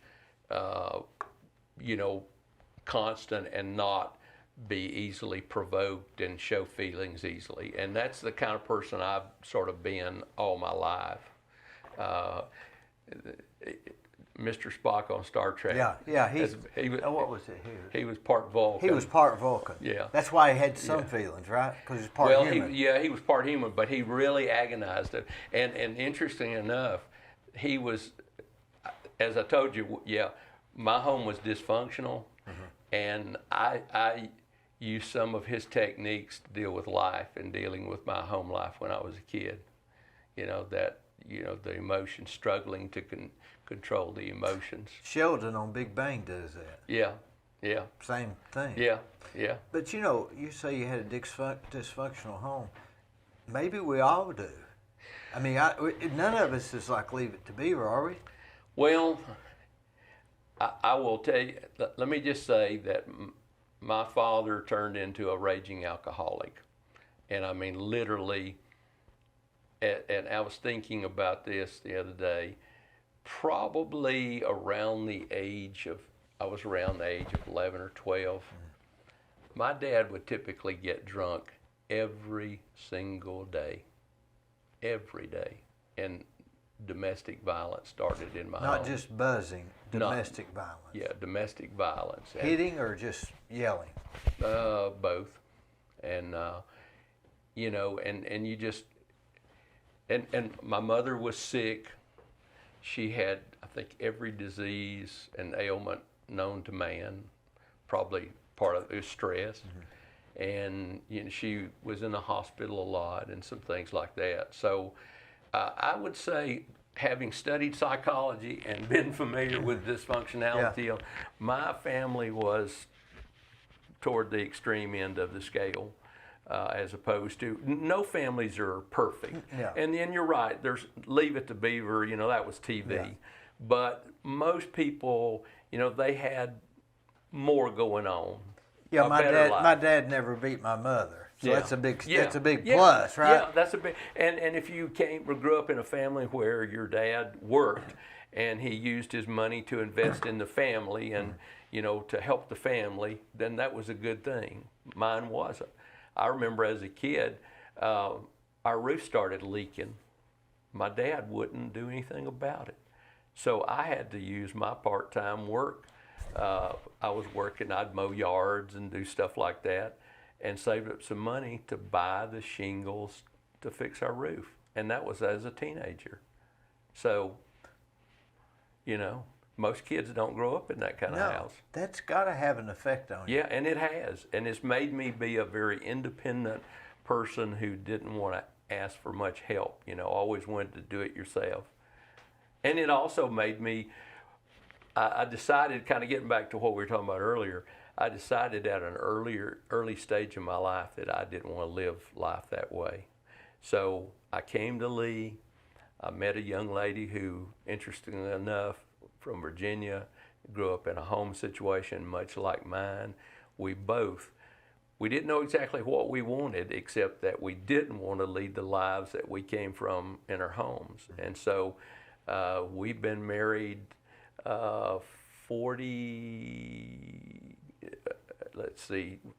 constant and not be easily provoked and show feelings easily. And that's the kind of person I've sort of been all my life. Mr. Spock on Star Trek. Yeah. He was, what was it? he was part Vulcan. He was part Vulcan. Yeah. That's why he had some feelings, right? Because he's part human. He was part human, but he really agonized it. And interesting enough, he was, as I told you, my home was dysfunctional, and I used some of his techniques to deal with life and dealing with my home life when I was a kid. The emotions, struggling to control the emotions. Sheldon on Big Bang does that. Yeah. Same thing. Yeah. But you say you had a dysfunctional home. Maybe we all do. I mean, none of us is like Leave It to Beaver, are we? Well, I will tell you, let me just say that my father turned into a raging alcoholic. And I mean, literally, and I was thinking about this the other day, probably around the age of 11 or 12. My dad would typically get drunk every single day. And domestic violence started in my home. Not just buzzing, domestic violence. Yeah, domestic violence. Hitting or just yelling? Both. And, and you just, and my mother was sick. She had, I think, every disease and ailment known to man. Probably part of it was stress. And she was in the hospital a lot and some things like that. So I would say, having studied psychology and been familiar with dysfunctionality, my family was toward the extreme end of the scale. As opposed to, no families are perfect. Yeah. And then you're right, there's Leave It to Beaver, that was TV. Yeah. But most people, they had more going on. Yeah, my dad never beat my mother. So that's a big plus, right? Yeah, that's a big, and if you grew up in a family where your dad worked and he used his money to invest in the family and, to help the family, then that was a good thing. Mine wasn't. I remember as a kid, our roof started leaking. My dad wouldn't do anything about it. So I had to use my part-time work. I was working, I'd mow yards and do stuff like that, and saved up some money to buy the shingles to fix our roof. And that was as a teenager. So, most kids don't grow up in that kind of house. That's got to have an effect on you. Yeah, and it has. And it's made me be a very independent person who didn't want to ask for much help. Always wanted to do it yourself. And it also made me, I decided, kind of getting back to what we were talking about earlier, I decided at an early stage in my life that I didn't want to live life that way. So I came to Lee. I met a young lady who, interestingly enough, from Virginia, grew up in a home situation much like mine. We didn't know exactly what we wanted, except that we didn't want to lead the lives that we came from in our homes. And so we've been married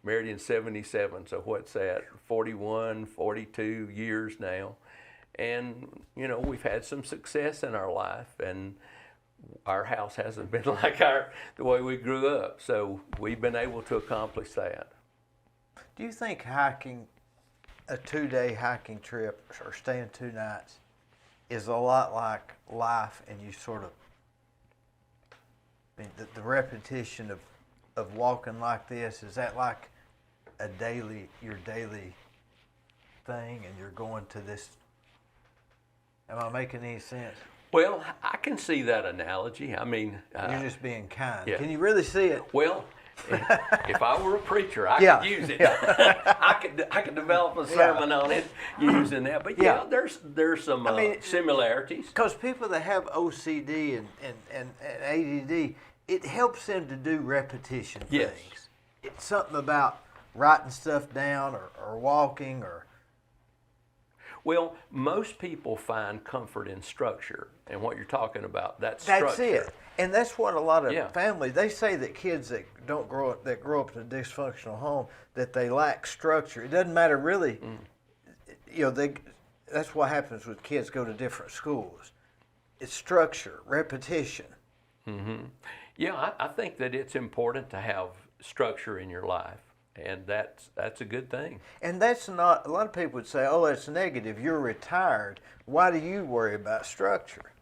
married in 77, so what's that, 41, 42 years now. And, we've had some success in our life, and our house hasn't been like the way we grew up, so we've been able to accomplish that. Do you think hiking, a 2-day hiking trip or staying 2 nights, is a lot like life, and you sort of, the repetition of walking like this, is that like your daily thing, and you're going to this? Am I making any sense? Well, I can see that analogy. I mean, you're just being kind. Yeah. Can you really see it? Well, if I were a preacher, I could use it. Yeah. I could develop a sermon on it using that. But there's some similarities. Because people that have OCD and ADD, it helps them to do repetition things. It's something about writing stuff down or walking or. Well, most people find comfort in structure, and what you're talking about, that's structure. That's it, and that's what a lot of families, they say that kids that grow up in a dysfunctional home, that they lack structure. It doesn't matter really, that's what happens when kids go to different schools. It's structure, repetition. Yeah, I think that it's important to have structure in your life, and that's a good thing. And that's not, a lot of people would say, oh, that's negative. You're retired. Why do you worry about structure?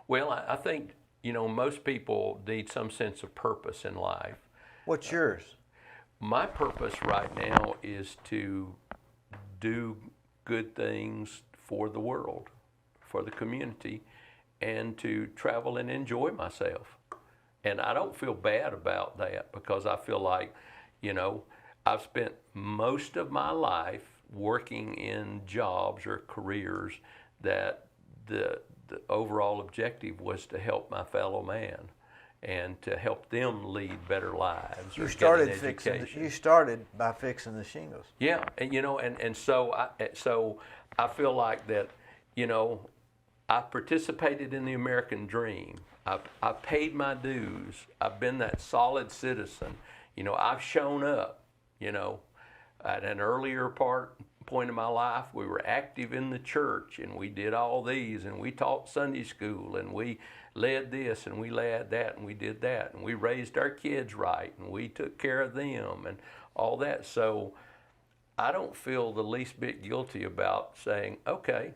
Well, I think, most people need some sense of purpose in life. What's yours? My purpose right now is to do good things for the world, for the community, and to travel and enjoy myself. And I don't feel bad about that because I feel like, I've spent most of my life working in jobs or careers that the overall objective was to help my fellow man and to help them lead better lives. You or started get an education. you started by fixing the shingles. Yeah, and so I feel like that, I participated in the American dream. I paid my dues. I've been that solid citizen. I've shown up. At an earlier point in my life, we were active in the church, and we did all these, and we taught Sunday school, and we led this, and we led that, and we did that, and we raised our kids right, and we took care of them, and all that. So I don't feel the least bit guilty about saying, okay,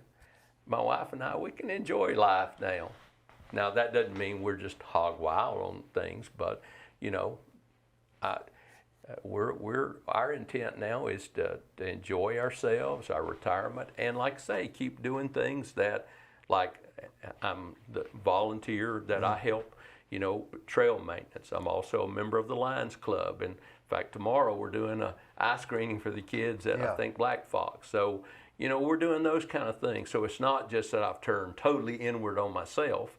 my wife and I, we can enjoy life now. Now, that doesn't mean we're just hog wild on things, but, our intent now is to enjoy ourselves, our retirement, and like I say, keep doing things that, like I'm the volunteer that I help, trail maintenance. I'm also a member of the Lions Club, and in fact, tomorrow we're doing a eye screening for the kids at I think Black Fox. So, we're doing those kind of things. So it's not just that I've turned totally inward on myself,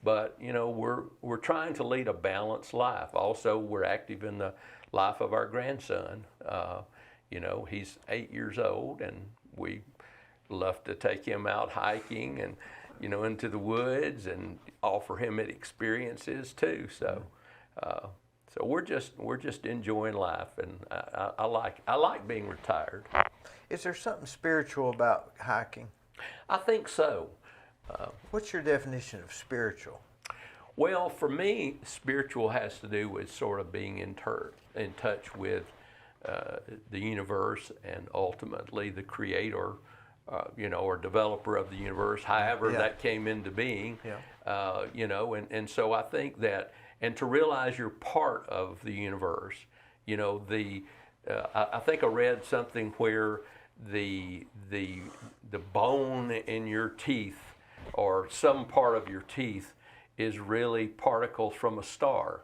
but we're trying to lead a balanced life. Also, we're active in the life of our grandson. He's 8 years old, and we love to take him out hiking and into the woods and offer him experiences too. So we're just enjoying life, and I like being retired. Is there something spiritual about hiking? I think so. What's your definition of spiritual? Well, for me, spiritual has to do with sort of being in touch with the universe and ultimately the creator, or developer of the universe, however that came into being. And so I think that, and to realize you're part of the universe, I think I read something where the bone in your teeth or some part of your teeth is really particles from a star,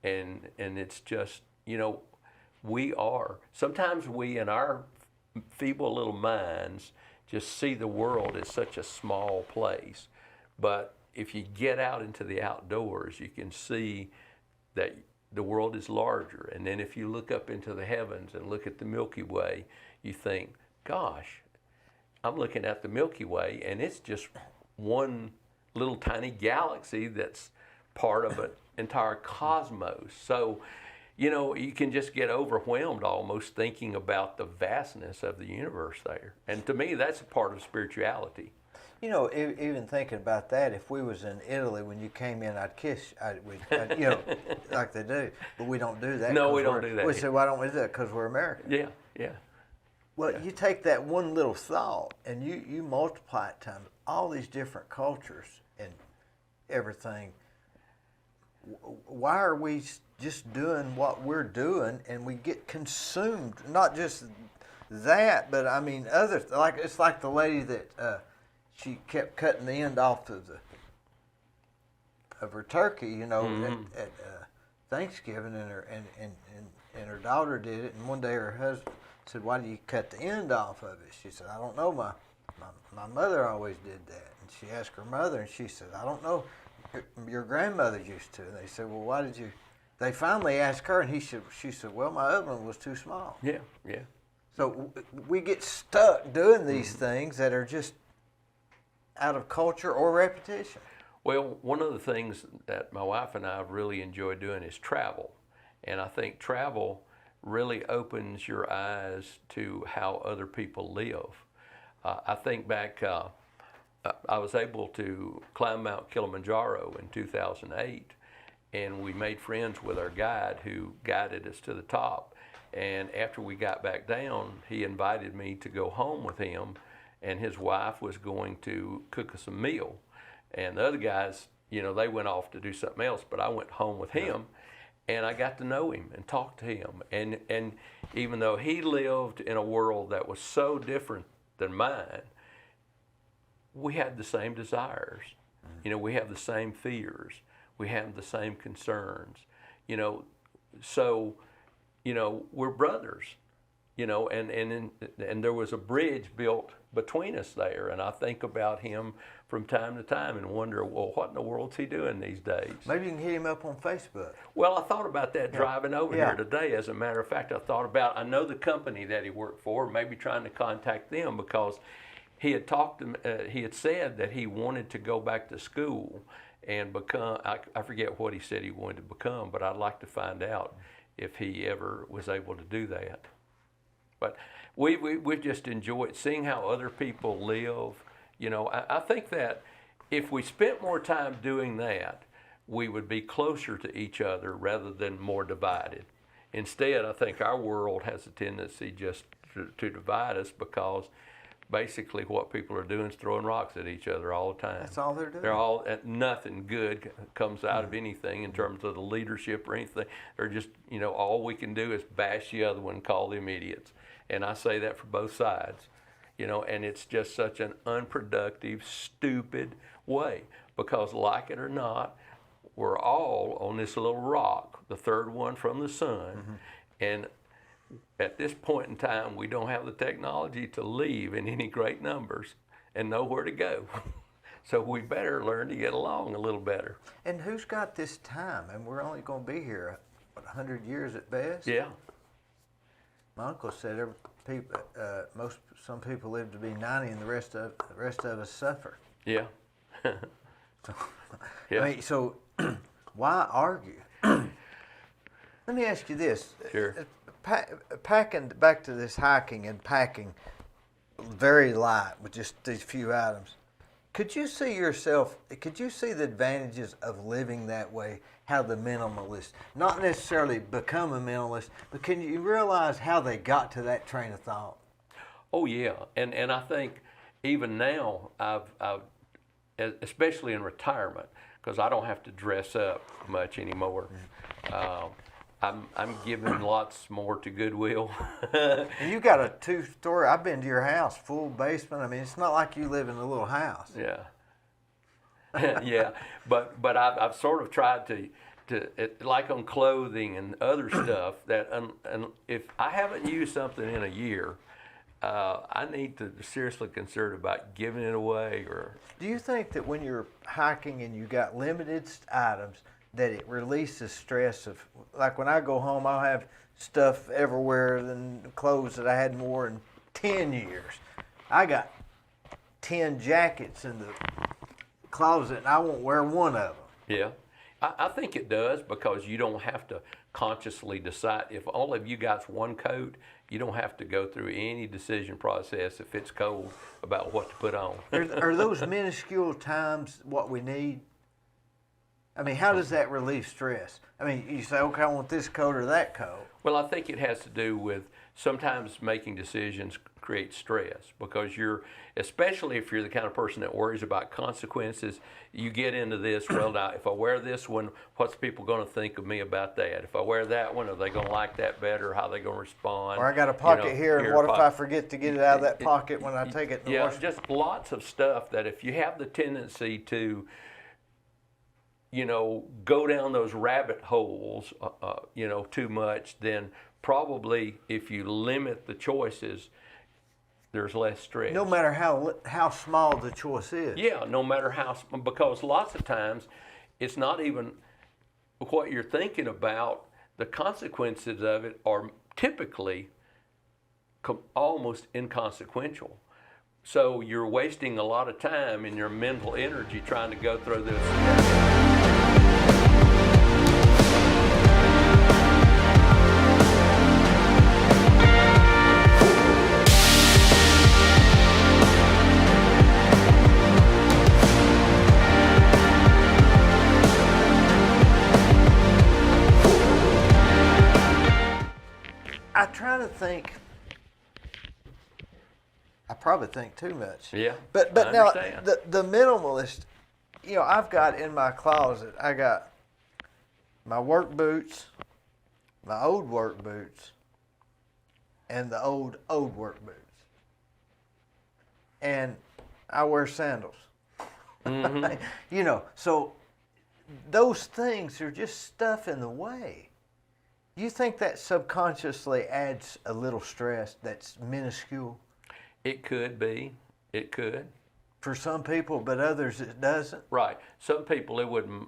and it's just, sometimes we in our feeble little minds just see the world as such a small place. But if you get out into the outdoors, you can see that the world is larger. And then if you look up into the heavens and look at the Milky Way, you think, gosh, I'm looking at the Milky Way, and it's just one little tiny galaxy that's part of an entire cosmos. So, you can just get overwhelmed almost thinking about the vastness of the universe there. And to me, that's a part of spirituality. Even thinking about that, if we was in Italy, when you came in, I'd kiss, like they do. But we don't do that. No, we don't do that. We say, why don't we do that? Because we're American. Yeah. Well, you take that one little thought and you multiply it times all these different cultures and everything. Why are we just doing what we're doing and we get consumed? Not just that, but I mean it's like the lady that she kept cutting the end off of her turkey, at Thanksgiving, and her daughter did it, and one day her husband said, "Why do you cut the end off of it?" She said, "I don't know. My mother always did that." And she asked her mother, and she said, "I don't know. Your grandmother used to." And they said, "Well, why did you?" They finally asked her, and she said, "Well, my oven was too small." Yeah. So we get stuck doing these things that are just out of culture or repetition. Well, one of the things that my wife and I really enjoy doing is travel. And I think travel really opens your eyes to how other people live. I think back I was able to climb Mount Kilimanjaro in 2008, and we made friends with our guide who guided us to the top. And after we got back down, he invited me to go home with him, and his wife was going to cook us a meal. And the other guys, they went off to do something else, but I went home with him, and I got to know him and talk to him. And even though he lived in a world that was so different than mine, we had the same desires. We have the same fears. We have the same concerns. So, we're brothers. And there was a bridge built between us there, and I think about him from time to time and wonder, well, what in the world's he doing these days? Maybe you can hit him up on Facebook. Well, I thought about that driving over here today. As a matter of fact, I know the company that he worked for, maybe trying to contact them, because he had he had said that he wanted to go back to school and become, I forget what he said he wanted to become, but I'd like to find out if he ever was able to do that. But we've just enjoyed seeing how other people live. I think that if we spent more time doing that, we would be closer to each other rather than more divided. Instead, I think our world has a tendency just to divide us, because basically what people are doing is throwing rocks at each other all the time. That's all they're doing. Nothing good comes out of anything in terms of the leadership or anything. They're just, all we can do is bash the other one and call them idiots. And I say that for both sides, and it's just such an unproductive, stupid way, because like it or not, we're all on this little rock, the third one from the sun, and at this point in time, we don't have the technology to leave in any great numbers and know where to go. So we better learn to get along a little better. And who's got this time? And we're only going to be here, 100 years at best? Yeah. My uncle said some people live to be 90, and the rest of us suffer. Yeah. Yeah. I mean, so why argue? Let me ask you this. Sure. Packing back to this hiking and packing very light with just these few items. Could you see the advantages of living that way? How the minimalist, not necessarily become a minimalist, but can you realize how they got to that train of thought? Oh yeah, and I think even now, I've especially in retirement, because I don't have to dress up much anymore. I'm giving lots more to Goodwill. And you got a 2-story. I've been to your house, full basement. I mean, it's not like you live in a little house. Yeah. Yeah, but I've sort of tried to like on clothing and other stuff, that and if I haven't used something in a year, I need to seriously consider about giving it away. Or do you think that when you're hiking and you got limited items, that it releases stress of, like when I go home, I'll have stuff everywhere than clothes that I hadn't worn in 10 years. I got 10 jackets in the closet and I won't wear one of them. Yeah, I think it does, because you don't have to consciously decide. If all of you got one coat, you don't have to go through any decision process if it's cold about what to put on. Are those minuscule times what we need? I mean, how does that relieve stress? I mean, you say, okay, I want this coat or that coat. Well, I think it has to do with sometimes making decisions creates stress, because especially if you're the kind of person that worries about consequences, you get into this, well, now, if I wear this one, what's people going to think of me about that? If I wear that one, are they going to like that better? How are they going to respond? Or I got a pocket here, and what if I forget to get it out of that pocket when I take it in the yeah, washing? Just lots of stuff that if you have the tendency to go down those rabbit holes, too much, then probably if you limit the choices, there's less stress. No matter how small the choice is. Yeah, no matter how, because lots of times it's not even what you're thinking about. The consequences of it are typically almost inconsequential. So you're wasting a lot of time in your mental energy trying to go through this. I try to think. I probably think too much. Yeah. But I now understand. the minimalist, I've got in my closet. I got my work boots, my old work boots, and the old work boots. And I wear sandals. Mm-hmm. So those things are just stuff in the way. You think that subconsciously adds a little stress that's minuscule? It could be. It could. For some people, but others it doesn't. Right. Some people it wouldn't.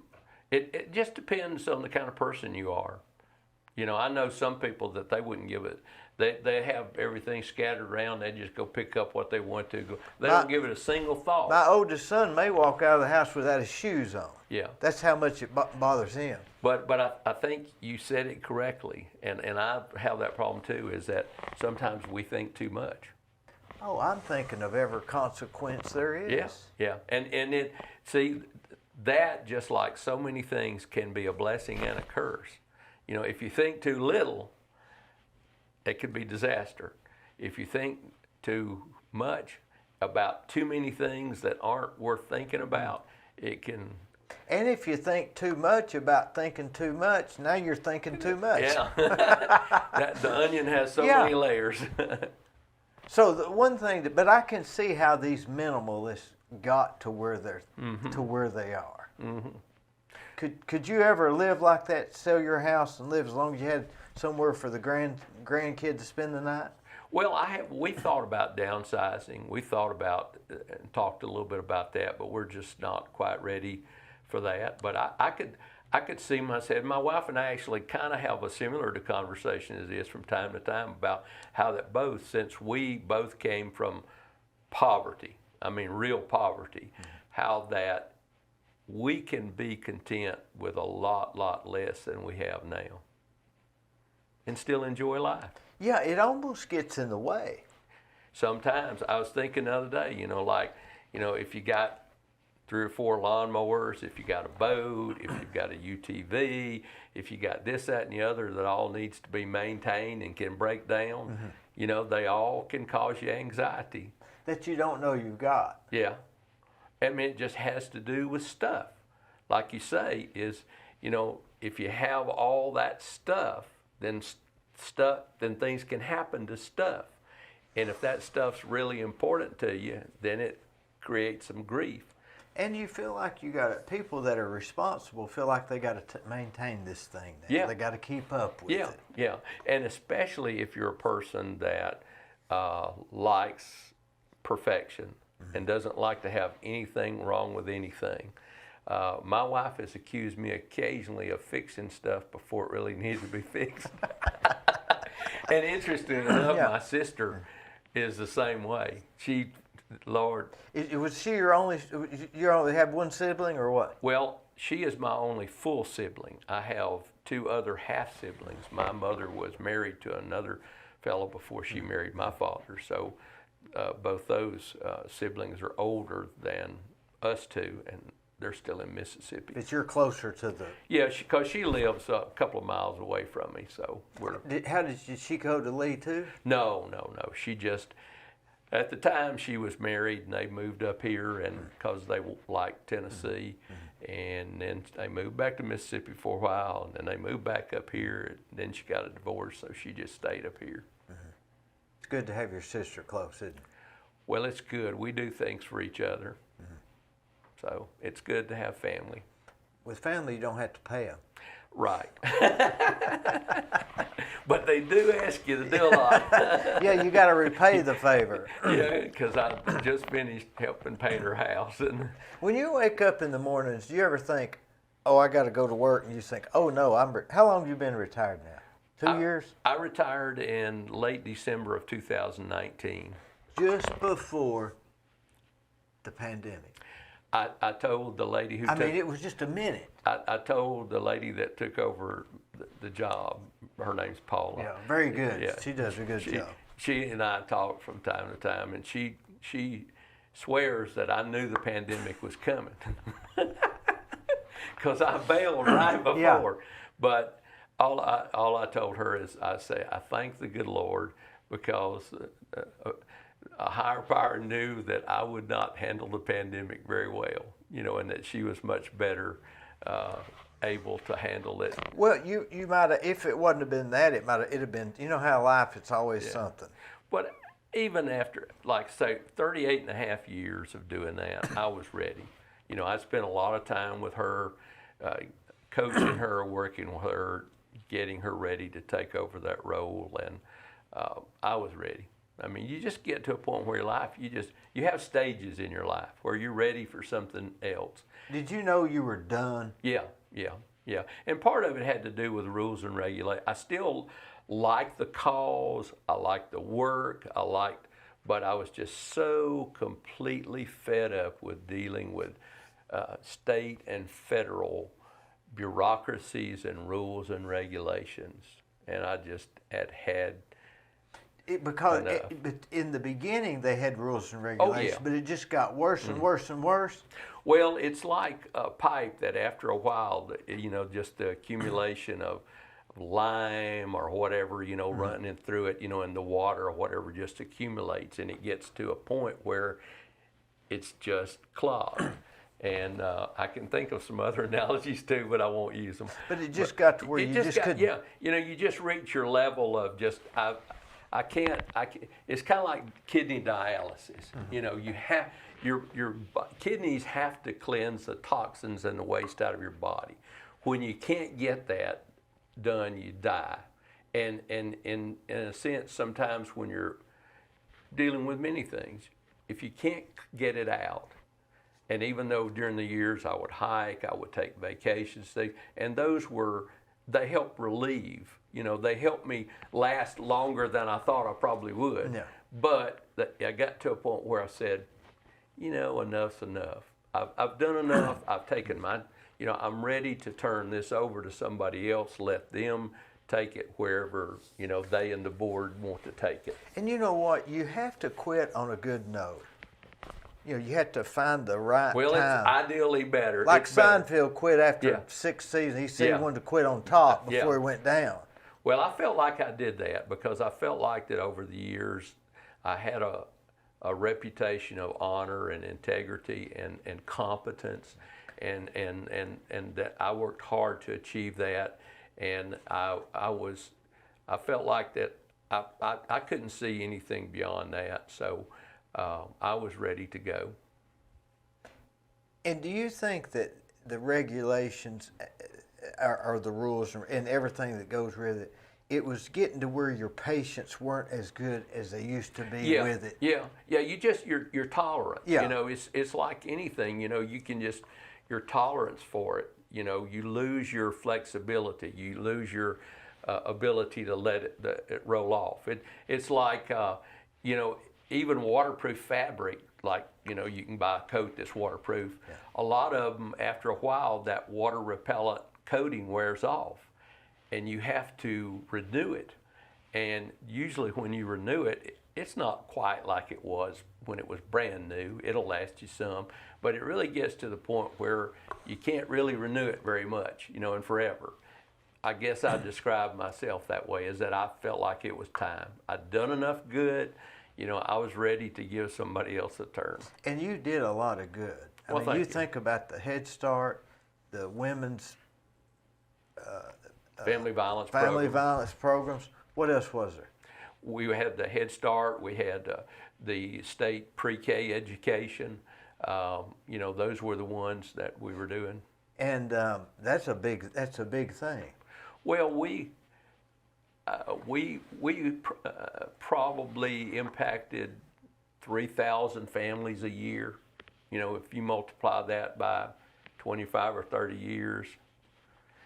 It just depends on the kind of person you are. I know some people that they wouldn't give it. They have everything scattered around. They just go pick up what they want to. They don't give it a single thought. My oldest son may walk out of the house without his shoes on. Yeah. That's how much it bothers him. But I think you said it correctly, and I have that problem too. Is that sometimes we think too much. Oh, I'm thinking of every consequence there is. Yeah. And that just like so many things can be a blessing and a curse. If you think too little, it could be disaster. If you think too much about too many things that aren't worth thinking about, it can. And if you think too much about thinking too much, now you're thinking too much. Yeah. The onion has so many layers. So the one thing but I can see how these minimalists got to where they're to where they are. Mm-hmm. Could you ever live like that? Sell your house and live as long as you had somewhere for the grandkid to spend the night? Well, we thought about downsizing. We thought about and talked a little bit about that, but we're just not quite ready for that. But I could see myself. My wife and I actually kind of have a similar conversation as this from time to time about how that since we both came from poverty, I mean real poverty, how that we can be content with a lot less than we have now and still enjoy life. Yeah, it almost gets in the way. Sometimes I was thinking the other day, if you got 3 or 4 lawnmowers, if you got a boat, if you've got a UTV, if you got this, that, and the other that all needs to be maintained and can break down, they all can cause you anxiety. That you don't know you've got. Yeah. I mean, it just has to do with stuff. Like you say, if you have all that stuff, then things can happen to stuff. And if that stuff's really important to you, then it creates some grief. And you feel like people that are responsible feel like they got to maintain this thing. Yeah. They got to keep up with it. Yeah. And especially if you're a person that likes perfection and doesn't like to have anything wrong with anything. My wife has accused me occasionally of fixing stuff before it really needs to be fixed. And interestingly enough, my sister is the same way. Was she you only have one sibling or what? Well, she is my only full sibling. I have 2 other half siblings. My mother was married to another fellow before she married my father. So both those siblings are older than us 2, and they're still in Mississippi. But you're closer to the... Yeah, because she lives a couple of miles away from me, so we're... Did she go to Lee too? No. She just... At the time, she was married, and they moved up here, and because they liked Tennessee, and then they moved back to Mississippi for a while, and then they moved back up here, and then she got a divorce, so she just stayed up here. It's good to have your sister close, isn't it? Well, it's good. We do things for each other. So it's good to have family. With family, you don't have to pay them. Right. But they do ask you to do a lot. Yeah, you got to repay the favor. Yeah, because I just finished helping paint her house. And when you wake up in the mornings, do you ever think, oh, I got to go to work? And you think, oh, no, how long have you been retired now? 2 years? I retired in late December of 2019. Just before the pandemic. I told the lady who it was just a minute. I told the lady that took over the job, her name's Paula. Yeah, very good. Yeah. She does a good job. She and I talk from time to time, and she swears that I knew the pandemic was coming because I bailed right before. Yeah. But all I told her is I say I thank the good Lord because a higher power knew that I would not handle the pandemic very well, and that she was much better able to handle it. Well, you might have, if it wouldn't have been that, it'd have been, you know how life, it's always something. But even after, like say, 38 and a half years of doing that, I was ready. I spent a lot of time with her, coaching her, working with her, getting her ready to take over that role, and I was ready. I mean, you just get to a point where your life, you have stages in your life where you're ready for something else. Did you know you were done? Yeah. And part of it had to do with rules and regulations. I still liked the cause, I liked the work, but I was just so completely fed up with dealing with state and federal bureaucracies and rules and regulations. And I just had but in the beginning they had rules and regulations, but it just got worse and worse and worse. Well, it's like a pipe that after a while, just the accumulation of lime or whatever, running through it, in the water or whatever just accumulates, and it gets to a point where it's just clogged. And I can think of some other analogies too, but I won't use them. But it just got to where you just couldn't. Yeah, you just reach your level of just, I can't. It's kind of like kidney dialysis. You have, your kidneys have to cleanse the toxins and the waste out of your body. When you can't get that done, you die. And in a sense, sometimes when you're dealing with many things, if you can't get it out, and even though during the years I would hike, I would take vacations, and they help relieve. They helped me last longer than I thought I probably would. Yeah. But I got to a point where I said, enough's enough. I've done enough. I've taken I'm ready to turn this over to somebody else, let them take it wherever, they and the board want to take it. And you know what? You have to quit on a good note. You have to find the right time. Well, it's ideally better. Like it's Seinfeld better. quit after 6 seasons. He said he wanted to quit on top before he went down. Well, I felt like I did that because I felt like that over the years I had a reputation of honor and integrity and competence, and that I worked hard to achieve that, and I felt like that I couldn't see anything beyond that, so I was ready to go. And do you think that the regulations or the rules and everything that goes with it, it was getting to where your patients weren't as good as they used to be with it? Yeah. You're tolerant. Yeah. It's like anything. You can just your tolerance for it. You lose your flexibility. You lose your ability to let it roll off. It's like even waterproof fabric. Like you can buy a coat that's waterproof. Yeah. A lot of them, after a while, that water repellent coating wears off, and you have to renew it. And usually when you renew it, it's not quite like it was when it was brand new. It'll last you some, but it really gets to the point where you can't really renew it very much, and forever. I guess I describe myself that way, is that I felt like it was time. I'd done enough good. I was ready to give somebody else a turn. And you did a lot of good. I mean, you think about the Head Start, the women's family violence programs. What else was there? We had the Head Start. We had the state pre-K education. Those were the ones that we were doing. And that's a big thing. Well, we probably impacted 3,000 families a year. If you multiply that by 25 or 30 years.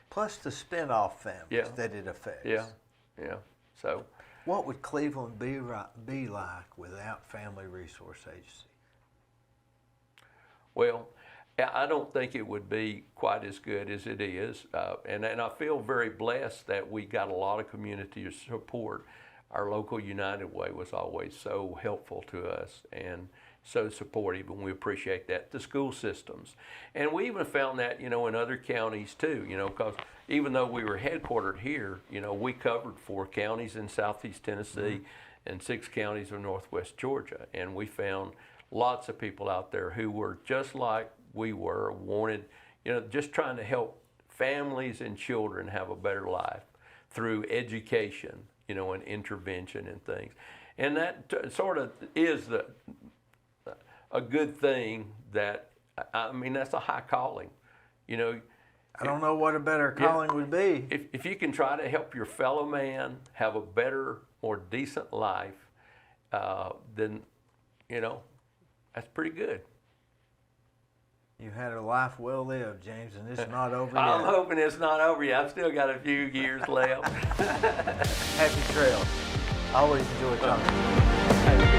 Plus the spin-off families that it affects. Yeah. So, what would Cleveland be like without Family Resource Agency? Well, I don't think it would be quite as good as it is, and I feel very blessed that we got a lot of community support. Our local United Way was always so helpful to us, and so supportive, and we appreciate that. The school systems. And we even found that, in other counties too, because even though we were headquartered here, we covered 4 counties in southeast Tennessee and 6 counties of northwest Georgia. And we found lots of people out there who were just like we were, wanted, just trying to help families and children have a better life through education, and intervention and things. And that sort of is a good thing that, that's a high calling, I don't know what a better calling would be. If you can try to help your fellow man have a better, more decent life, then, that's pretty good. You had a life well lived, James, and it's not over yet. I'm hoping it's not over yet. I've still got a few years left. Happy trails. I always enjoy talking to you.